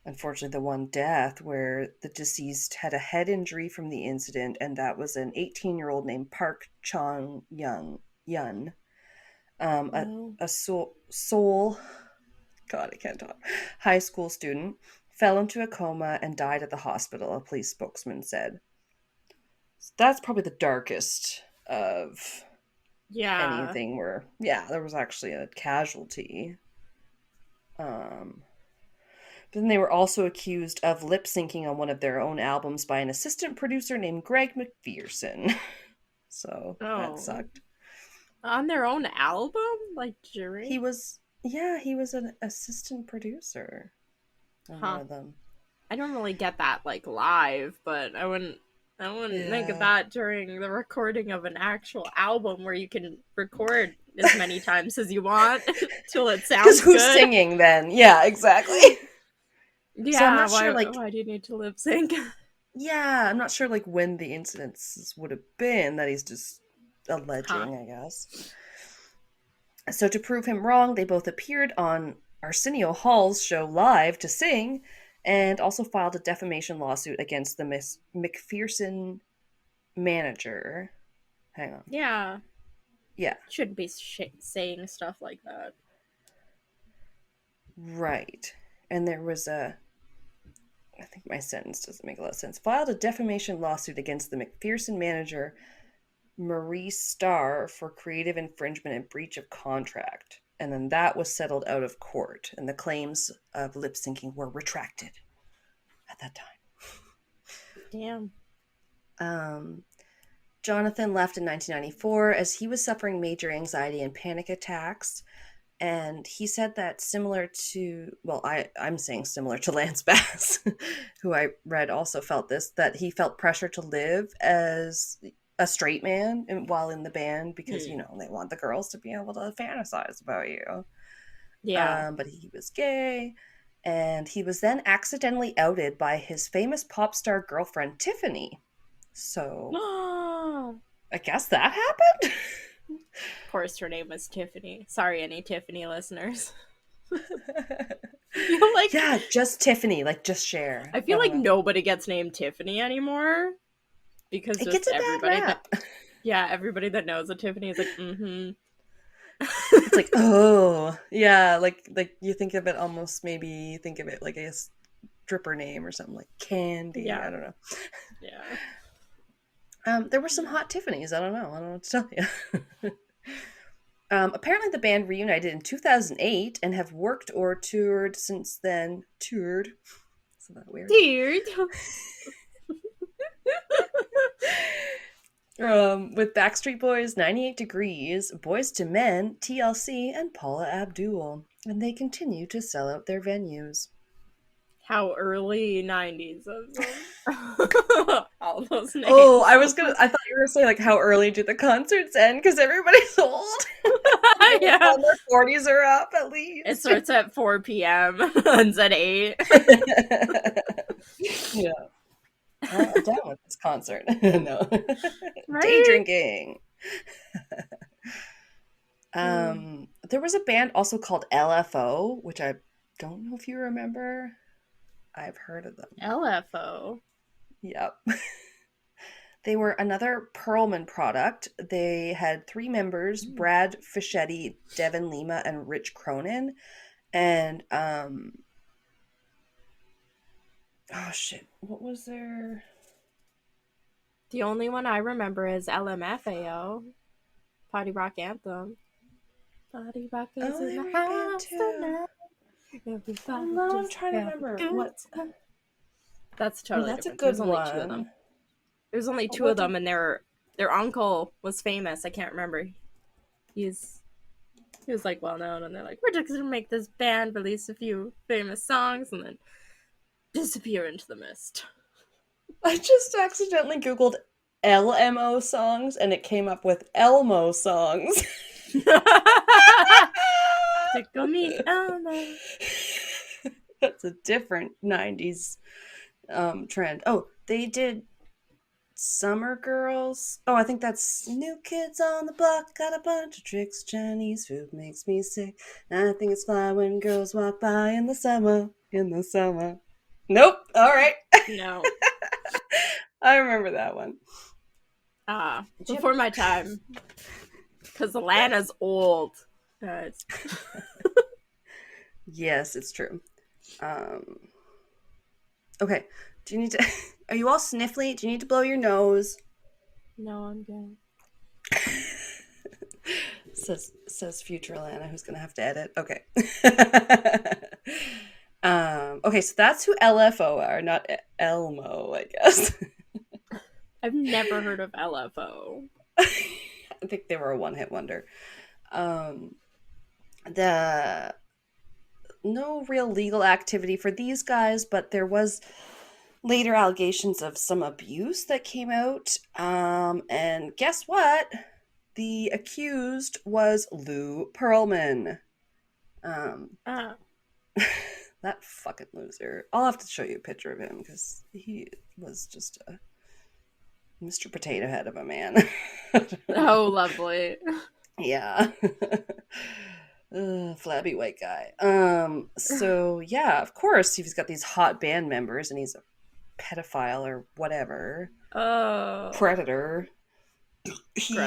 unfortunately the one death where the deceased had a head injury from the incident, and that was an 18-year-old named Park Chong Yun. A Seoul, God, I can't talk, high school student, fell into a coma and died at the hospital, a police spokesman said. So that's probably the darkest of anything where, there was actually a casualty. Then they were also accused of lip syncing on one of their own albums by an assistant producer named Greg McPherson. So that sucked. On their own album? Like during? He was an assistant producer on one of them. I don't really get that like live, but I wouldn't think of that during the recording of an actual album where you can record as many times as you want till it sounds good. Because who's singing then? Yeah, exactly. Yeah, so I'm not sure, like, why do you need to lip sync? Yeah, I'm not sure like when the incidences would have been that he's just alleging, I guess. So to prove him wrong, they both appeared on Arsenio Hall's show live to sing, and also filed a defamation lawsuit against the McPherson manager. Hang on. Yeah. Yeah. Shouldn't be saying stuff like that. Right. And there was I think my sentence doesn't make a lot of sense. Filed a defamation lawsuit against the McPherson manager, Marie Starr, for creative infringement and breach of contract. And then that was settled out of court, and the claims of lip syncing were retracted at that time. Damn. Jonathan left in 1994 as he was suffering major anxiety and panic attacks. And he said that similar to Lance Bass, who I read also felt this, that he felt pressure to live as a straight man while in the band because, they want the girls to be able to fantasize about you. Yeah. But he was gay, and he was then accidentally outed by his famous pop star girlfriend, Tiffany. So I guess that happened. Of course, her name was Tiffany. Sorry, any Tiffany listeners. Yeah, just Tiffany, like just share. I feel like nobody gets named Tiffany anymore. because it just gets a everybody bad rap. everybody that knows a Tiffany is like, mm-hmm. It's like, oh, yeah, like you think of it almost, maybe you think of it like a stripper name or something, like Candy. Yeah. I don't know. Yeah. There were some hot Tiffany's. I don't know what to tell you. Apparently the band reunited in 2008 and have worked or toured since then. Toured. Isn't that weird? With Backstreet Boys, 98 Degrees, Boys to Men, TLC, and Paula Abdul. And they continue to sell out their venues. How early 90s of them. All those names. Oh, I thought you were going to say, like, how early do the concerts end? Because everybody's old. Yeah. Their 40s are up, at least. It starts at 4 p.m. ends at 8. Yeah. I'm down with this concert. No. Right? Day drinking. There was a band also called LFO, which I don't know if you remember. I've heard of them. LFO? Yep. They were another Perlman product. They had 3 members, Brad Fischetti, Devin Lima, and Rich Cronin. And, oh shit, what was their... The only one I remember is LMFAO. Party Rock Anthem. Party Rock is in the house tonight. I'm trying to remember what... That's totally that's different. a good There's only one. 2 of them. There's only 2 of them, and their uncle was famous. I can't remember. He was like well known, and they're like, we're just gonna make this band release a few famous songs and then disappear into the mist. I just accidentally Googled LMO songs, and it came up with Elmo songs. Tickle me, Elmo. That's a different 90s trend. Oh, they did Summer Girls. Oh, I think that's New Kids on the Block, got a bunch of tricks. Chinese food makes me sick. I think it's fly when girls walk by in the summer. Nope. All right. No. I remember that one. Before my time. Because Alanna's old. Yes, it's true. Okay. Do you need to... Are you all sniffly? Do you need to blow your nose? No, I'm good. says future Alanna, who's going to have to edit. Okay. Okay, so that's who LFO are, not Elmo, I guess. I've never heard of LFO. I think they were a one-hit wonder. No real legal activity for these guys, but there was later allegations of some abuse that came out. And guess what? The accused was Lou Pearlman. That fucking loser. I'll have to show you a picture of him because he was just a Mr. Potato Head of a man. Oh, lovely. Yeah. Flabby white guy. So yeah, of course he's got these hot band members and he's a pedophile or whatever. Oh. Predator. He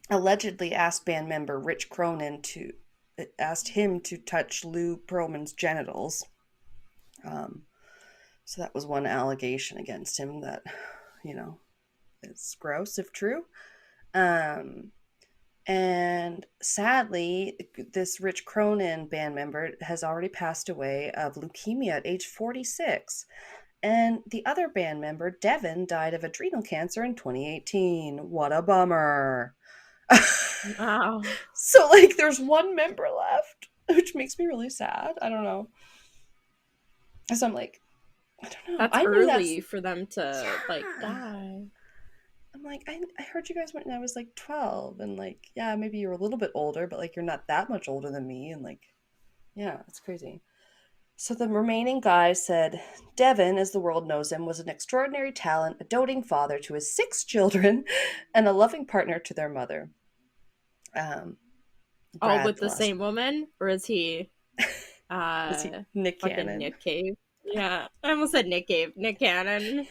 allegedly asked band member Rich Cronin to touch Lou Pearlman's genitals. So that was one allegation against him that, is gross if true. And sadly, this Rich Cronin band member has already passed away of leukemia at age 46. And the other band member, Devin, died of adrenal cancer in 2018. What a bummer. Wow. So, there's one member left, which makes me really sad. I don't know. So I'm like, I don't know. That's early for them to, die. I'm like, I heard you guys when I was 12, and yeah, maybe you're a little bit older, but you're not that much older than me, and yeah, it's crazy. So the remaining guys said, Devin, as the world knows him, was an extraordinary talent, a doting father to his 6 children, and a loving partner to their mother. All with the same woman, or is he? Is he Nick Cannon? Nick Cave. Yeah, I almost said Nick Cave. Nick Cannon.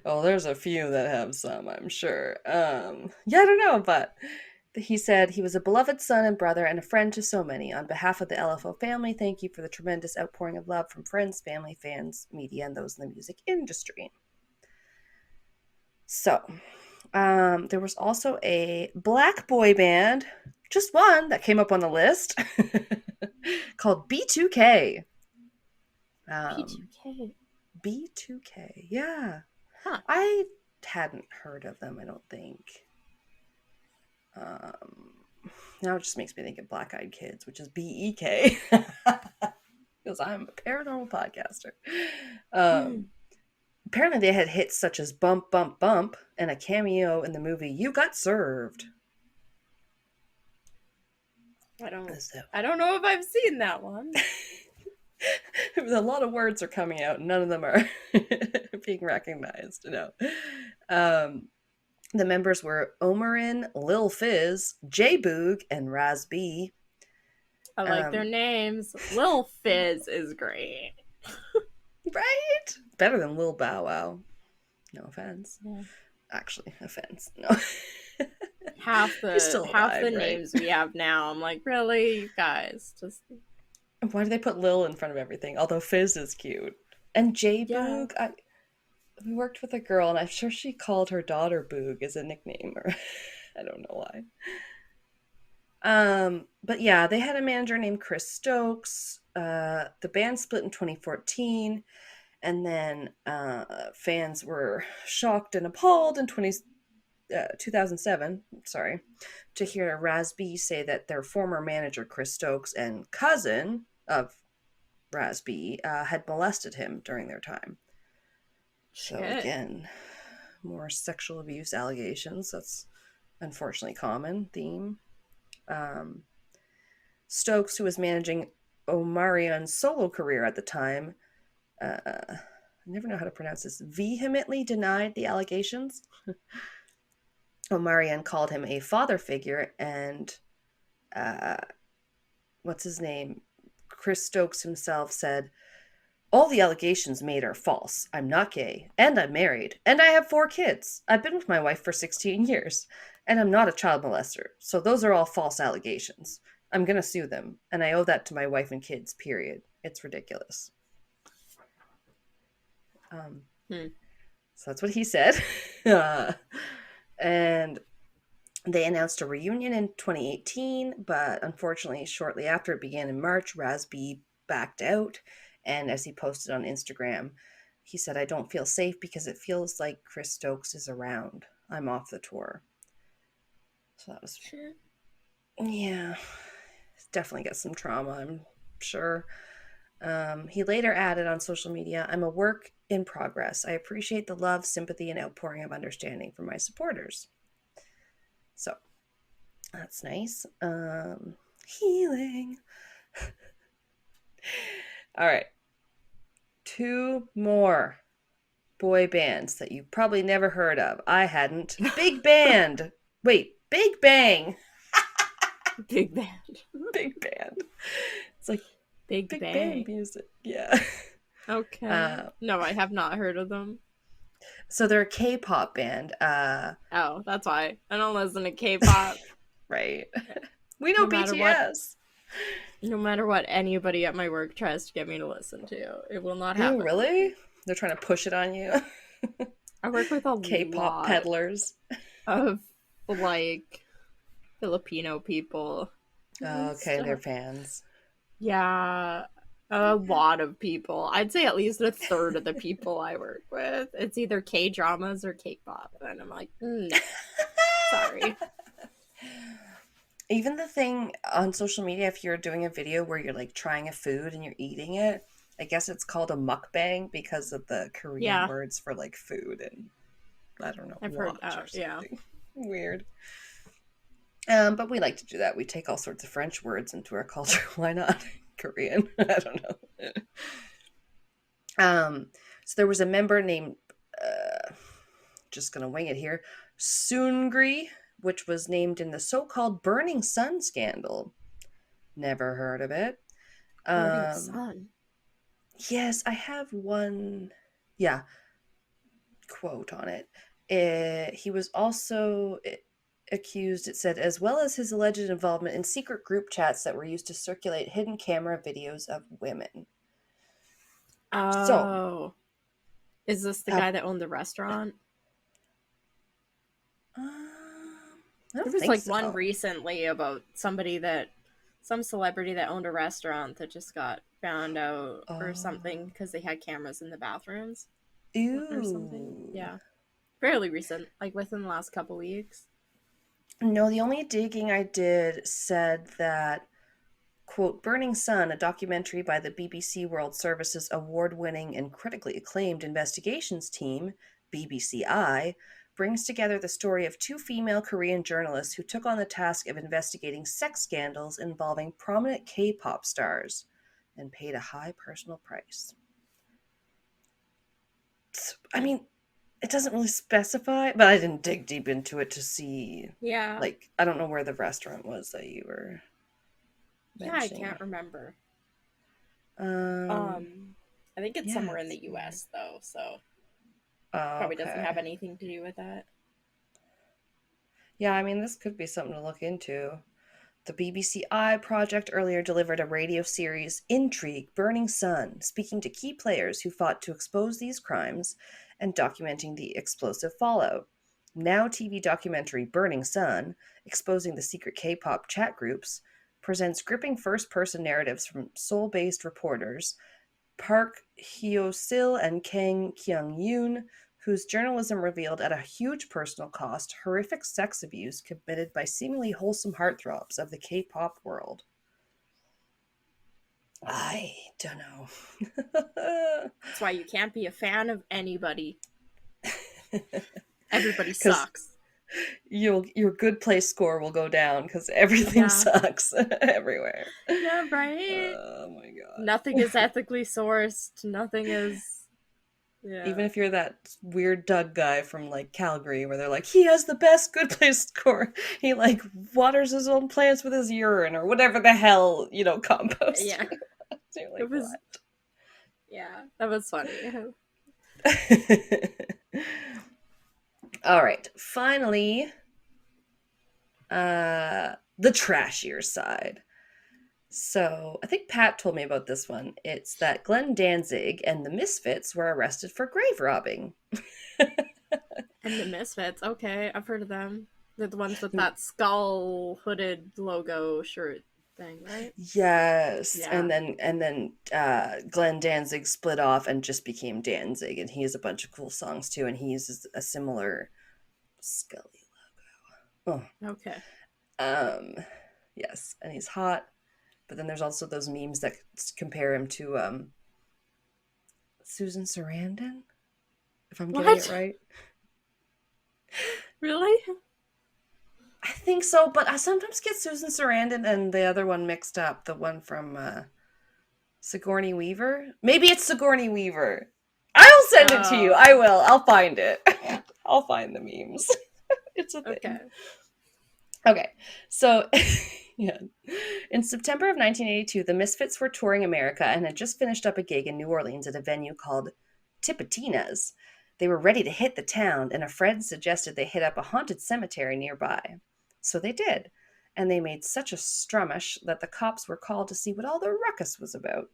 Oh, there's a few that have some, I'm sure. Yeah, I don't know, but he said he was a beloved son and brother and a friend to so many. On behalf of the LFO family, thank you for the tremendous outpouring of love from friends, family, fans, media, and those in the music industry. So, there was also a black boy band, just one that came up on the list, called B2K. B2K. B2K, yeah. Huh. I hadn't heard of them, I don't think. Now it just makes me think of Black Eyed Kids, which is BEK. Because I'm a paranormal podcaster. Apparently they had hits such as Bump, Bump, Bump and a cameo in the movie You Got Served. I don't know if I've seen that one. A lot of words are coming out. None of them are being recognized. No. The members were Omarin, Lil Fizz, J Boog, and Raz B. I like their names. Lil Fizz is great. Right? Better than Lil Bow Wow. No offense. Yeah. Actually, offense. No. half the names we have now. I'm like, really, you guys? Just why do they put Lil in front of everything? Although Fizz is cute. And J Boog, we worked with a girl, and I'm sure she called her daughter Boog as a nickname, or I don't know why. But yeah, they had a manager named Chris Stokes. The band split in 2014, and then fans were shocked and appalled in 2007, to hear Raz B say that their former manager Chris Stokes and cousin of Raz B had molested him during their time. So again, more sexual abuse allegations. That's unfortunately common theme. Stokes, who was managing Omarion's solo career at the time, I never know how to pronounce this, vehemently denied the allegations. Omarion called him a father figure, and what's his name? Chris Stokes himself said, "All the allegations made are false. I'm not gay, and I'm married, and I have 4 kids. I've been with my wife for 16 years, and I'm not a child molester. So those are all false allegations. I'm going to sue them, and I owe that to my wife and kids, period. It's ridiculous." So that's what he said. And they announced a reunion in 2018, but unfortunately, shortly after it began in March, Raz B backed out. And as he posted on Instagram, he said, "I don't feel safe because it feels like Chris Stokes is around. I'm off the tour." So that was... Sure. Yeah. Definitely got some trauma, I'm sure. He later added on social media, "I'm a work in progress. I appreciate the love, sympathy, and outpouring of understanding from my supporters." So that's nice. Healing. All right. 2 more boy bands that you probably never heard of. I hadn't. Big Band. Wait, Big Bang. Big Band. Big Band. It's like Big Bang music. Yeah. Okay. No, I have not heard of them. So they're a K-pop band. Oh, that's why. I don't listen to K-pop. Right. We know BTS. No matter what anybody at my work tries to get me to listen to, it will not happen. Oh, really? They're trying to push it on you? I work with a K-pop peddlers of, like, Filipino people. Oh, okay, they're fans. Yeah, a lot of people. I'd say at least a third of the people I work with. It's either K-dramas or K-pop. And I'm like, no. Sorry. Even the thing on social media, if you're doing a video where you're like trying a food and you're eating it, I guess it's called a mukbang because of the Korean words for like food and I don't know. I've heard that. Yeah. Weird. But we like to do that. We take all sorts of French words into our culture. Why not? Korean. I don't know. So there was a member named, just gonna wing it here, Seungri, which was named in the so-called Burning Sun scandal. Never heard of it. Burning Sun? Yes, I have one. Yeah. quote on it. He was also accused, it said, as well as his alleged involvement in secret group chats that were used to circulate hidden camera videos of women. Oh. So, is this the guy that owned the restaurant? There was like one recently about some celebrity that owned a restaurant that just got found out or something because they had cameras in the bathrooms. Ew. Or something. Yeah. Fairly recent, like within the last couple weeks. No, the only digging I did said that, quote, Burning Sun, a documentary by the BBC World Service's award-winning and critically acclaimed investigations team, BBC Eye, brings together the story of two female Korean journalists who took on the task of investigating sex scandals involving prominent K-pop stars and paid a high personal price. I mean, it doesn't really specify, but I didn't dig deep into it to see. Yeah. Like, I don't know where the restaurant was that you were mentioning. Yeah, I can't remember. I think it's somewhere in the US, though, so probably doesn't have anything to do with that. Yeah, I mean, this could be something to look into. The BBC Eye project earlier delivered a radio series, Intrigue, Burning Sun, speaking to key players who fought to expose these crimes and documenting the explosive fallout. Now TV documentary Burning Sun, exposing the secret K-pop chat groups, presents gripping first-person narratives from Seoul-based reporters Park Hyo-sil and Kang Kyung-yoon, whose journalism revealed at a huge personal cost horrific sex abuse committed by seemingly wholesome heartthrobs of the K-pop world. I don't know. That's why you can't be a fan of anybody. Everybody sucks. Your good place score will go down because everything sucks everywhere. Yeah, right? Oh my god. Nothing is ethically sourced. Nothing is... Yeah. Even if you're that weird Doug guy from like Calgary where they're like, he has the best good place score. He like waters his own plants with his urine or whatever the hell, compost. Yeah. Like, it was... Yeah, that was funny. All right. Finally, the trashier side. So I think Pat told me about this one. It's that Glenn Danzig and the Misfits were arrested for grave robbing. And the Misfits, okay, I've heard of them. They're the ones with that skull hooded logo shirt thing, right? Yes. Yeah. And then Glenn Danzig split off and just became Danzig, and he has a bunch of cool songs too, and he uses a similar Scully logo. Oh. Okay. Yes, and he's hot. But then there's also those memes that compare him to Susan Sarandon, if I'm getting it right. Really? I think so, but I sometimes get Susan Sarandon and the other one mixed up. The one from Sigourney Weaver. Maybe it's Sigourney Weaver. I'll send it to you. I will. I'll find it. I'll find the memes. It's a thing. Okay. So, yeah. In September of 1982, the Misfits were touring America and had just finished up a gig in New Orleans at a venue called Tipitina's. They were ready to hit the town, and a friend suggested they hit up a haunted cemetery nearby. So they did, and they made such a strumish that the cops were called to see what all the ruckus was about.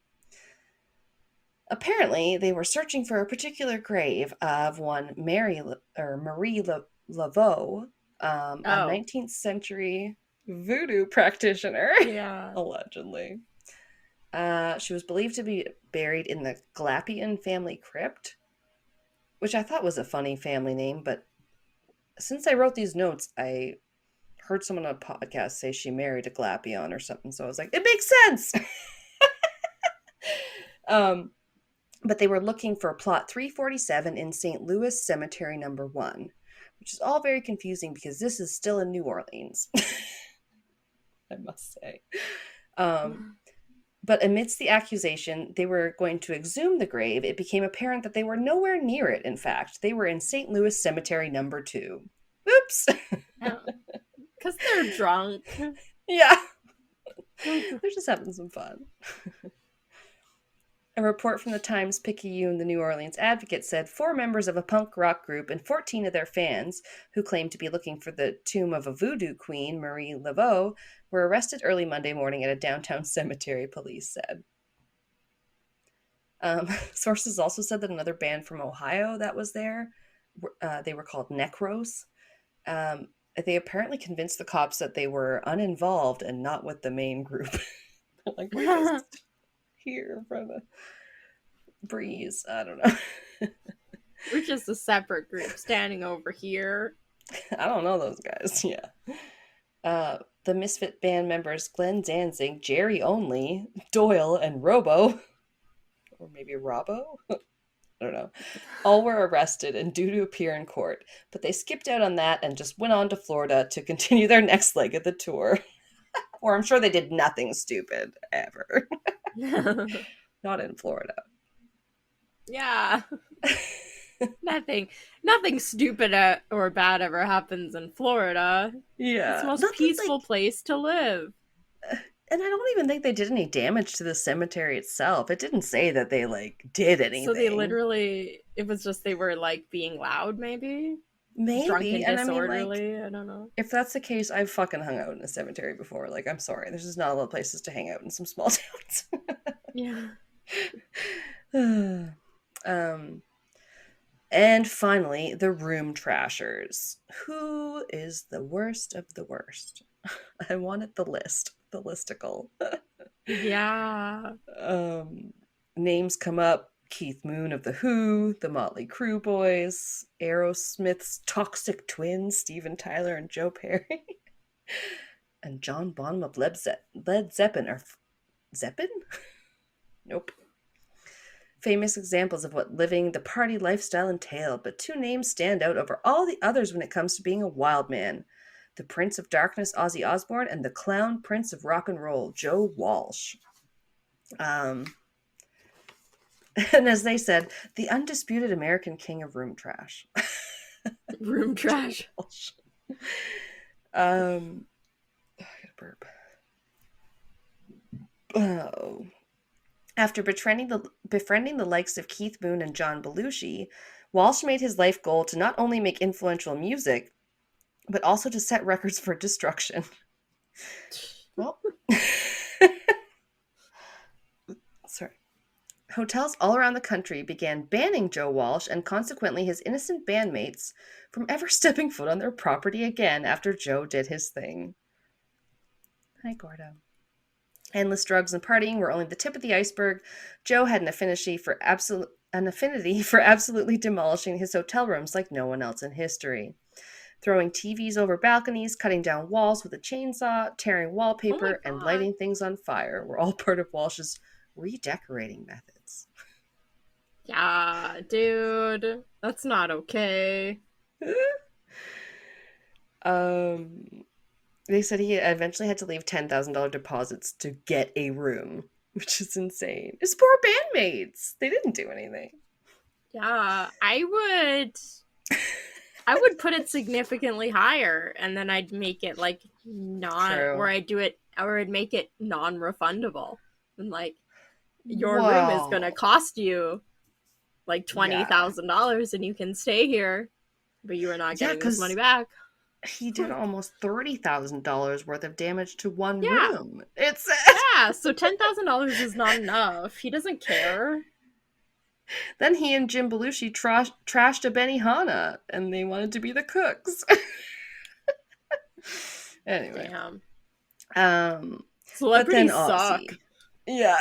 Apparently, they were searching for a particular grave of one Marie Laveau, a 19th century voodoo practitioner, allegedly. She was believed to be buried in the Glapion family crypt, which I thought was a funny family name, but since I wrote these notes, I heard someone on a podcast say she married a Glapion or something, so I was like, it makes sense! But they were looking for plot 347 in St. Louis Cemetery No. 1, which is all very confusing because this is still in New Orleans, I must say. But amidst the accusation, they were going to exhume the grave. It became apparent that they were nowhere near it, in fact. They were in St. Louis Cemetery No. 2. Oops! Because they're drunk. Yeah. They're just having some fun. A report from the Times-Picayune, the New Orleans Advocate, said 4 members of a punk rock group and 14 of their fans, who claimed to be looking for the tomb of a voodoo queen, Marie Laveau, were arrested early Monday morning at a downtown cemetery, police said. Sources also said that another band from Ohio that was there, they were called Necros. They apparently convinced the cops that they were uninvolved and not with the main group. Like, we're just here for the breeze. I don't know. We're just a separate group standing over here. I don't know those guys. Yeah. The Misfit band members Glenn Danzig, Jerry Only, Doyle, and Robo, or maybe Robbo? I don't know. All were arrested and due to appear in court, but they skipped out on that and just went on to Florida to continue their next leg of the tour. Or I'm sure they did nothing stupid ever. Not in Florida. Yeah. Nothing stupid or bad ever happens in Florida. Yeah. It's the most peaceful place to live. And I don't even think they did any damage to the cemetery itself. It didn't say that they, did anything. So they literally, it was just they were, being loud, maybe? Maybe. Drunk and disorderly. I don't know. If that's the case, I've fucking hung out in a cemetery before. I'm sorry. There's just not a lot of places to hang out in some small towns. Yeah. And finally, the room trashers. Who is the worst of the worst? I wanted the list. The listicle. Yeah. Names come up. Keith Moon of The Who, the Motley Crue Boys, Aerosmith's Toxic Twins, Steven Tyler and Joe Perry, and John Bonham of Led Zeppelin. Or Zeppelin? Nope. Famous examples of what living the party lifestyle entailed, but 2 names stand out over all the others when it comes to being a wild man. The Prince of Darkness, Ozzy Osbourne, and the Clown Prince of Rock and Roll, Joe Walsh. And as they said, the undisputed American king of room trash. Room trash. I gotta burp. Oh. After befriending the likes of Keith Moon and John Belushi, Walsh made his life goal to not only make influential music, but also to set records for destruction. Well, sorry. Hotels all around the country began banning Joe Walsh and consequently his innocent bandmates from ever stepping foot on their property again after Joe did his thing. Hi, Gordo. Endless drugs and partying were only the tip of the iceberg. Joe had an affinity for absolutely demolishing his hotel rooms like no one else in history. Throwing TVs over balconies, cutting down walls with a chainsaw, tearing wallpaper, and lighting things on fire were all part of Walsh's redecorating methods. Yeah, dude. That's not okay. They said he eventually had to leave $10,000 deposits to get a room, which is insane. His poor bandmates. They didn't do anything. Yeah, I would put it significantly higher, and then I'd make it I'd make it non-refundable. And your room is gonna cost you $20,000, and you can stay here, but you are not getting this money back. He did almost $30,000 worth of damage to one room. So $10,000 is not enough. He doesn't care. Then he and Jim Belushi trashed a Benihana, and they wanted to be the cooks. Anyway. Damn. Celebrities suck. Yeah.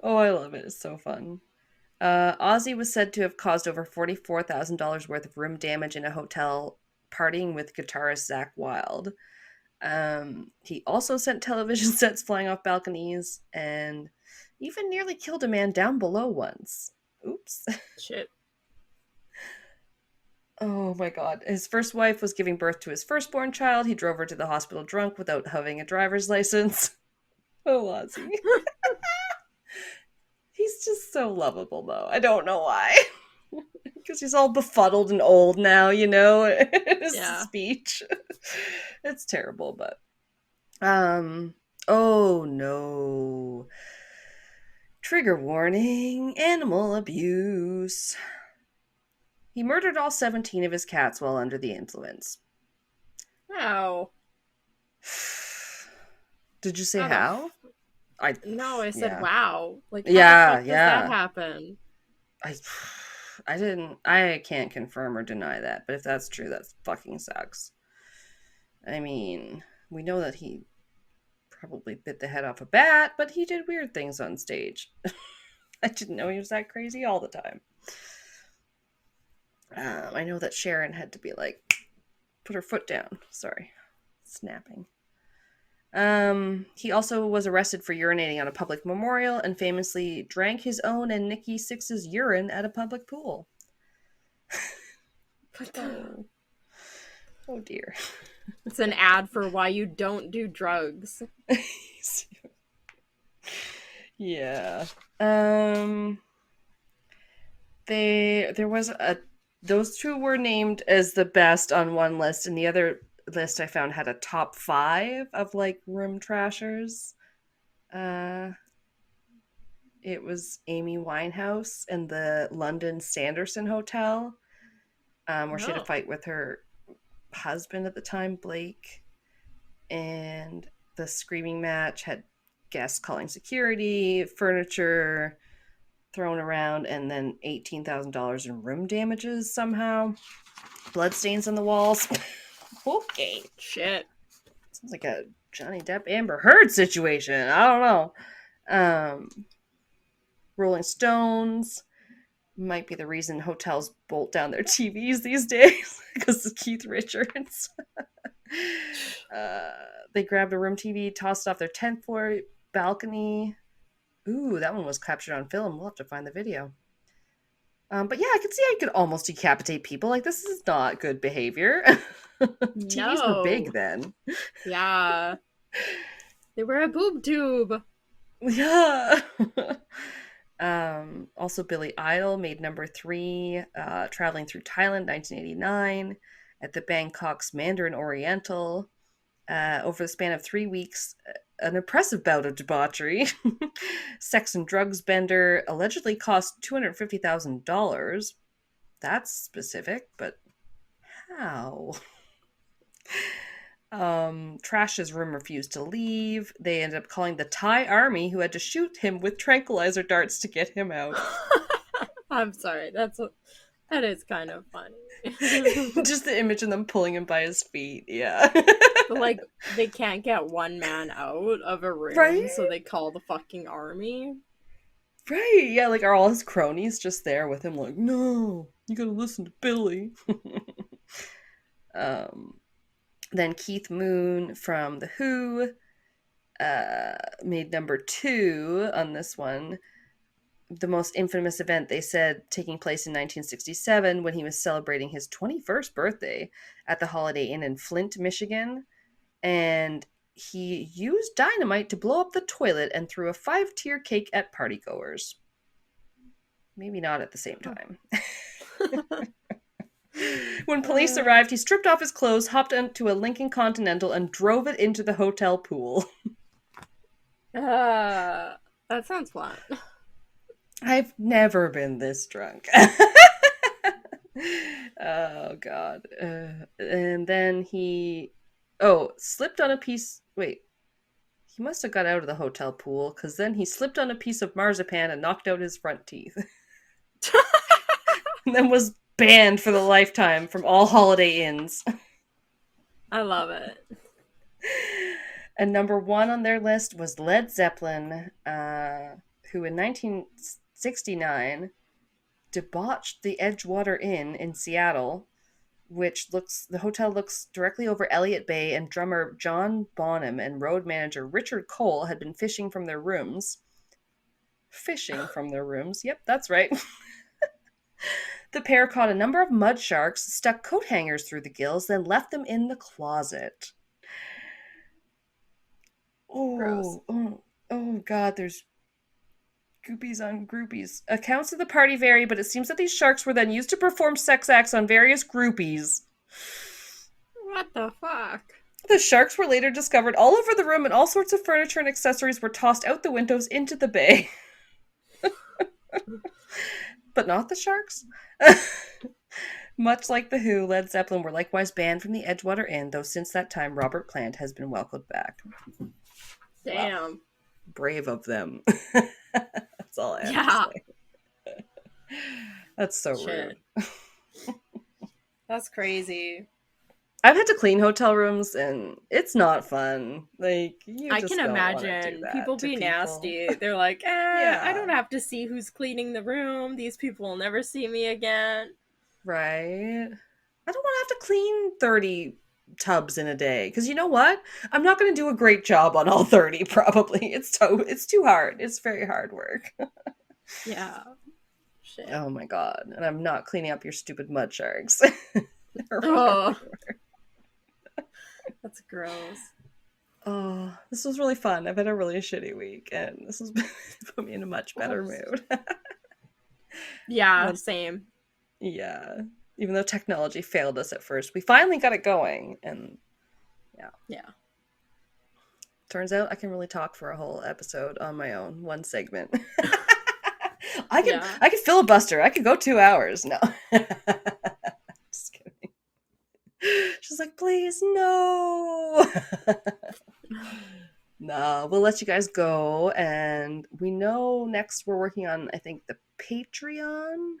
Oh, I love it. It's so fun. Ozzy was said to have caused over $44,000 worth of room damage in a hotel partying with guitarist Zakk Wylde. He also sent television sets flying off balconies and even nearly killed a man down below once. Oops. Shit. Oh my god. His first wife was giving birth to his firstborn child. He drove her to the hospital drunk without having a driver's license. Oh, Ozzy. He's just so lovable, though. I don't know why. Because he's all befuddled and old now, his speech. It's terrible, but... Oh, no. Trigger warning, animal abuse. He murdered all 17 of his cats while under the influence. How? Did you say how? No, I said wow. Like, how the fuck does that happen? I can't confirm or deny that, but if that's true, that fucking sucks. I mean, we know that he probably bit the head off a bat, but he did weird things on stage. I didn't know he was that crazy all the time. I know that Sharon had to be like, put her foot down. Sorry. Snapping. He also was arrested for urinating on a public memorial and famously drank his own and Nikki Sixx's urine at a public pool. Oh dear. It's an ad for why you don't do drugs. Yeah. Those two were named as the best on one list, and the other list I found had a top 5 of like room trashers. It was Amy Winehouse and the London Sanderson Hotel, where she had a fight with her husband at the time, Blake, and the screaming match had guests calling security, furniture thrown around, and then $18,000 in room damages somehow. Bloodstains on the walls. Okay. Shit. Sounds like a Johnny Depp Amber Heard situation. I don't know. Rolling Stones might be the reason hotels bolt down their TVs these days because of Keith Richards. They grabbed a room TV, tossed it off their 10th floor balcony. Ooh, that one was captured on film. We'll have to find the video. But yeah, I could see I could almost decapitate people. Like, this is not good behavior. TVs were big then. Yeah. They were a boob tube. Yeah. Also, Billy Idol made number 3, traveling through Thailand, 1989, at the Bangkok's Mandarin Oriental. Over the span of 3 weeks, an impressive bout of debauchery. Sex and drugs bender allegedly cost $250,000. That's specific, but how? Trash's room refused to leave. They ended up calling the Thai army, who had to shoot him with tranquilizer darts to get him out. I'm sorry, that is kind of funny. Just the image of them pulling him by his feet, yeah. Like, they can't get one man out of a room, right? So they call the fucking army. Right, yeah, like, are all his cronies just there with him like, no, you gotta listen to Billy. Then Keith Moon from The Who made number 2 on this one. The most infamous event, they said, taking place in 1967 when he was celebrating his 21st birthday at the Holiday Inn in Flint, Michigan. And he used dynamite to blow up the toilet and threw a 5-tier cake at partygoers. Maybe not at the same time. When police arrived, he stripped off his clothes, hopped into a Lincoln Continental, and drove it into the hotel pool. That sounds fun. I've never been this drunk. Oh, God. And then he... slipped on a piece... Wait. He must have got out of the hotel pool, because then he slipped on a piece of marzipan and knocked out his front teeth. And then was banned for the lifetime from all Holiday Inns. I love it. And number 1 on their list was Led Zeppelin, who in 1969 debauched the Edgewater Inn in Seattle, the hotel looks directly over Elliott Bay, and drummer John Bonham and road manager Richard Cole had been fishing from their rooms. Yep, that's right. The pair caught a number of mud sharks, stuck coat hangers through the gills, then left them in the closet. Oh, God, there's groupies on groupies. Accounts of the party vary, but it seems that these sharks were then used to perform sex acts on various groupies. What the fuck? The sharks were later discovered all over the room, and all sorts of furniture and accessories were tossed out the windows into the bay. But not the Sharks. Much like The Who, Led Zeppelin were likewise banned from the Edgewater Inn, though since that time Robert Plant has been welcomed back. Damn. Wow. Brave of them. That's all I have to say. That's so rude. That's crazy. I've had to clean hotel rooms and it's not fun. Like, I can imagine people be nasty. They're like, I don't have to see who's cleaning the room. These people will never see me again. Right. I don't want to have to clean 30 tubs in a day because you know what? I'm not going to do a great job on all 30 probably. It's too hard. It's very hard work. Yeah. Shit. Oh my god. And I'm not cleaning up your stupid mud sharks. Oh. That's gross. Oh, this was really fun. I've had a really shitty week and this has put me in a much better mood. Yeah, same. Yeah. Even though technology failed us at first, we finally got it going. And yeah. Turns out I can really talk for a whole episode on my own, one segment. I could filibuster. I could go 2 hours. No. Just kidding. She's like, please, no. No, we'll let you guys go. And we know next we're working on, I think, the Patreon.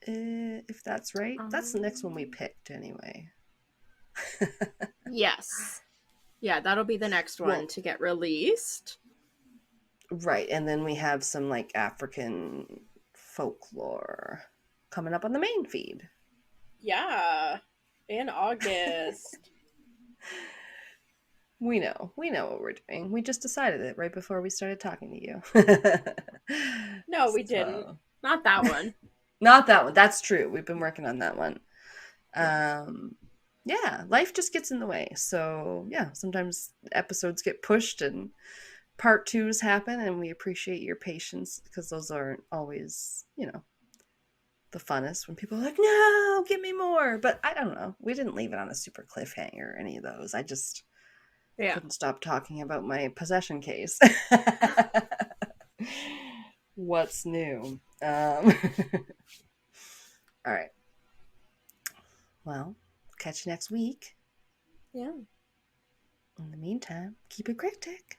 If that's right. That's the next one we picked anyway. Yes. Yeah, that'll be the next one to get released. Right, and then we have some like African folklore coming up on the main feed. Yeah, in August. We know what we're doing. We just decided it right before we started talking to you. No, we didn't. Not that one. Not that one. That's true. We've been working on that one. Yeah, life just gets in the way. So yeah, sometimes episodes get pushed and part 2s happen, and we appreciate your patience because those aren't always, the funnest when people are like, no, give me more. But I don't know. We didn't leave it on a super cliffhanger or any of those. I just couldn't stop talking about my possession case. What's new? All right. Well, catch you next week. Yeah. In the meantime, keep it cryptic.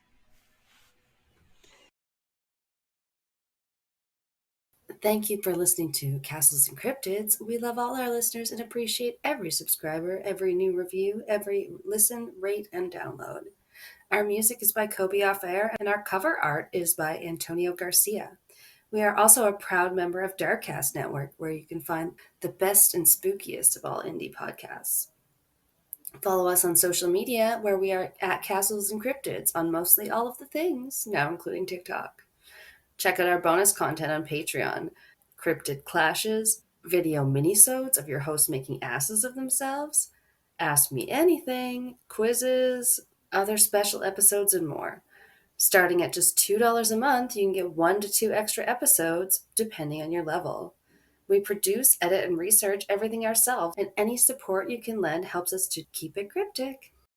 Thank you for listening to Castles and Cryptids. We love all our listeners and appreciate every subscriber, every new review, every listen, rate, and download. Our music is by Kobe Off Air, and our cover art is by Antonio Garcia. We are also a proud member of Darkcast Network, where you can find the best and spookiest of all indie podcasts. Follow us on social media, where we are at Castles and Cryptids on mostly all of the things, now including TikTok. Check out our bonus content on Patreon, Cryptid Clashes, video minisodes of your hosts making asses of themselves, Ask Me Anything, quizzes, other special episodes, and more. Starting at just $2 a month, you can get 1 to 2 extra episodes, depending on your level. We produce, edit, and research everything ourselves, and any support you can lend helps us to keep it cryptic.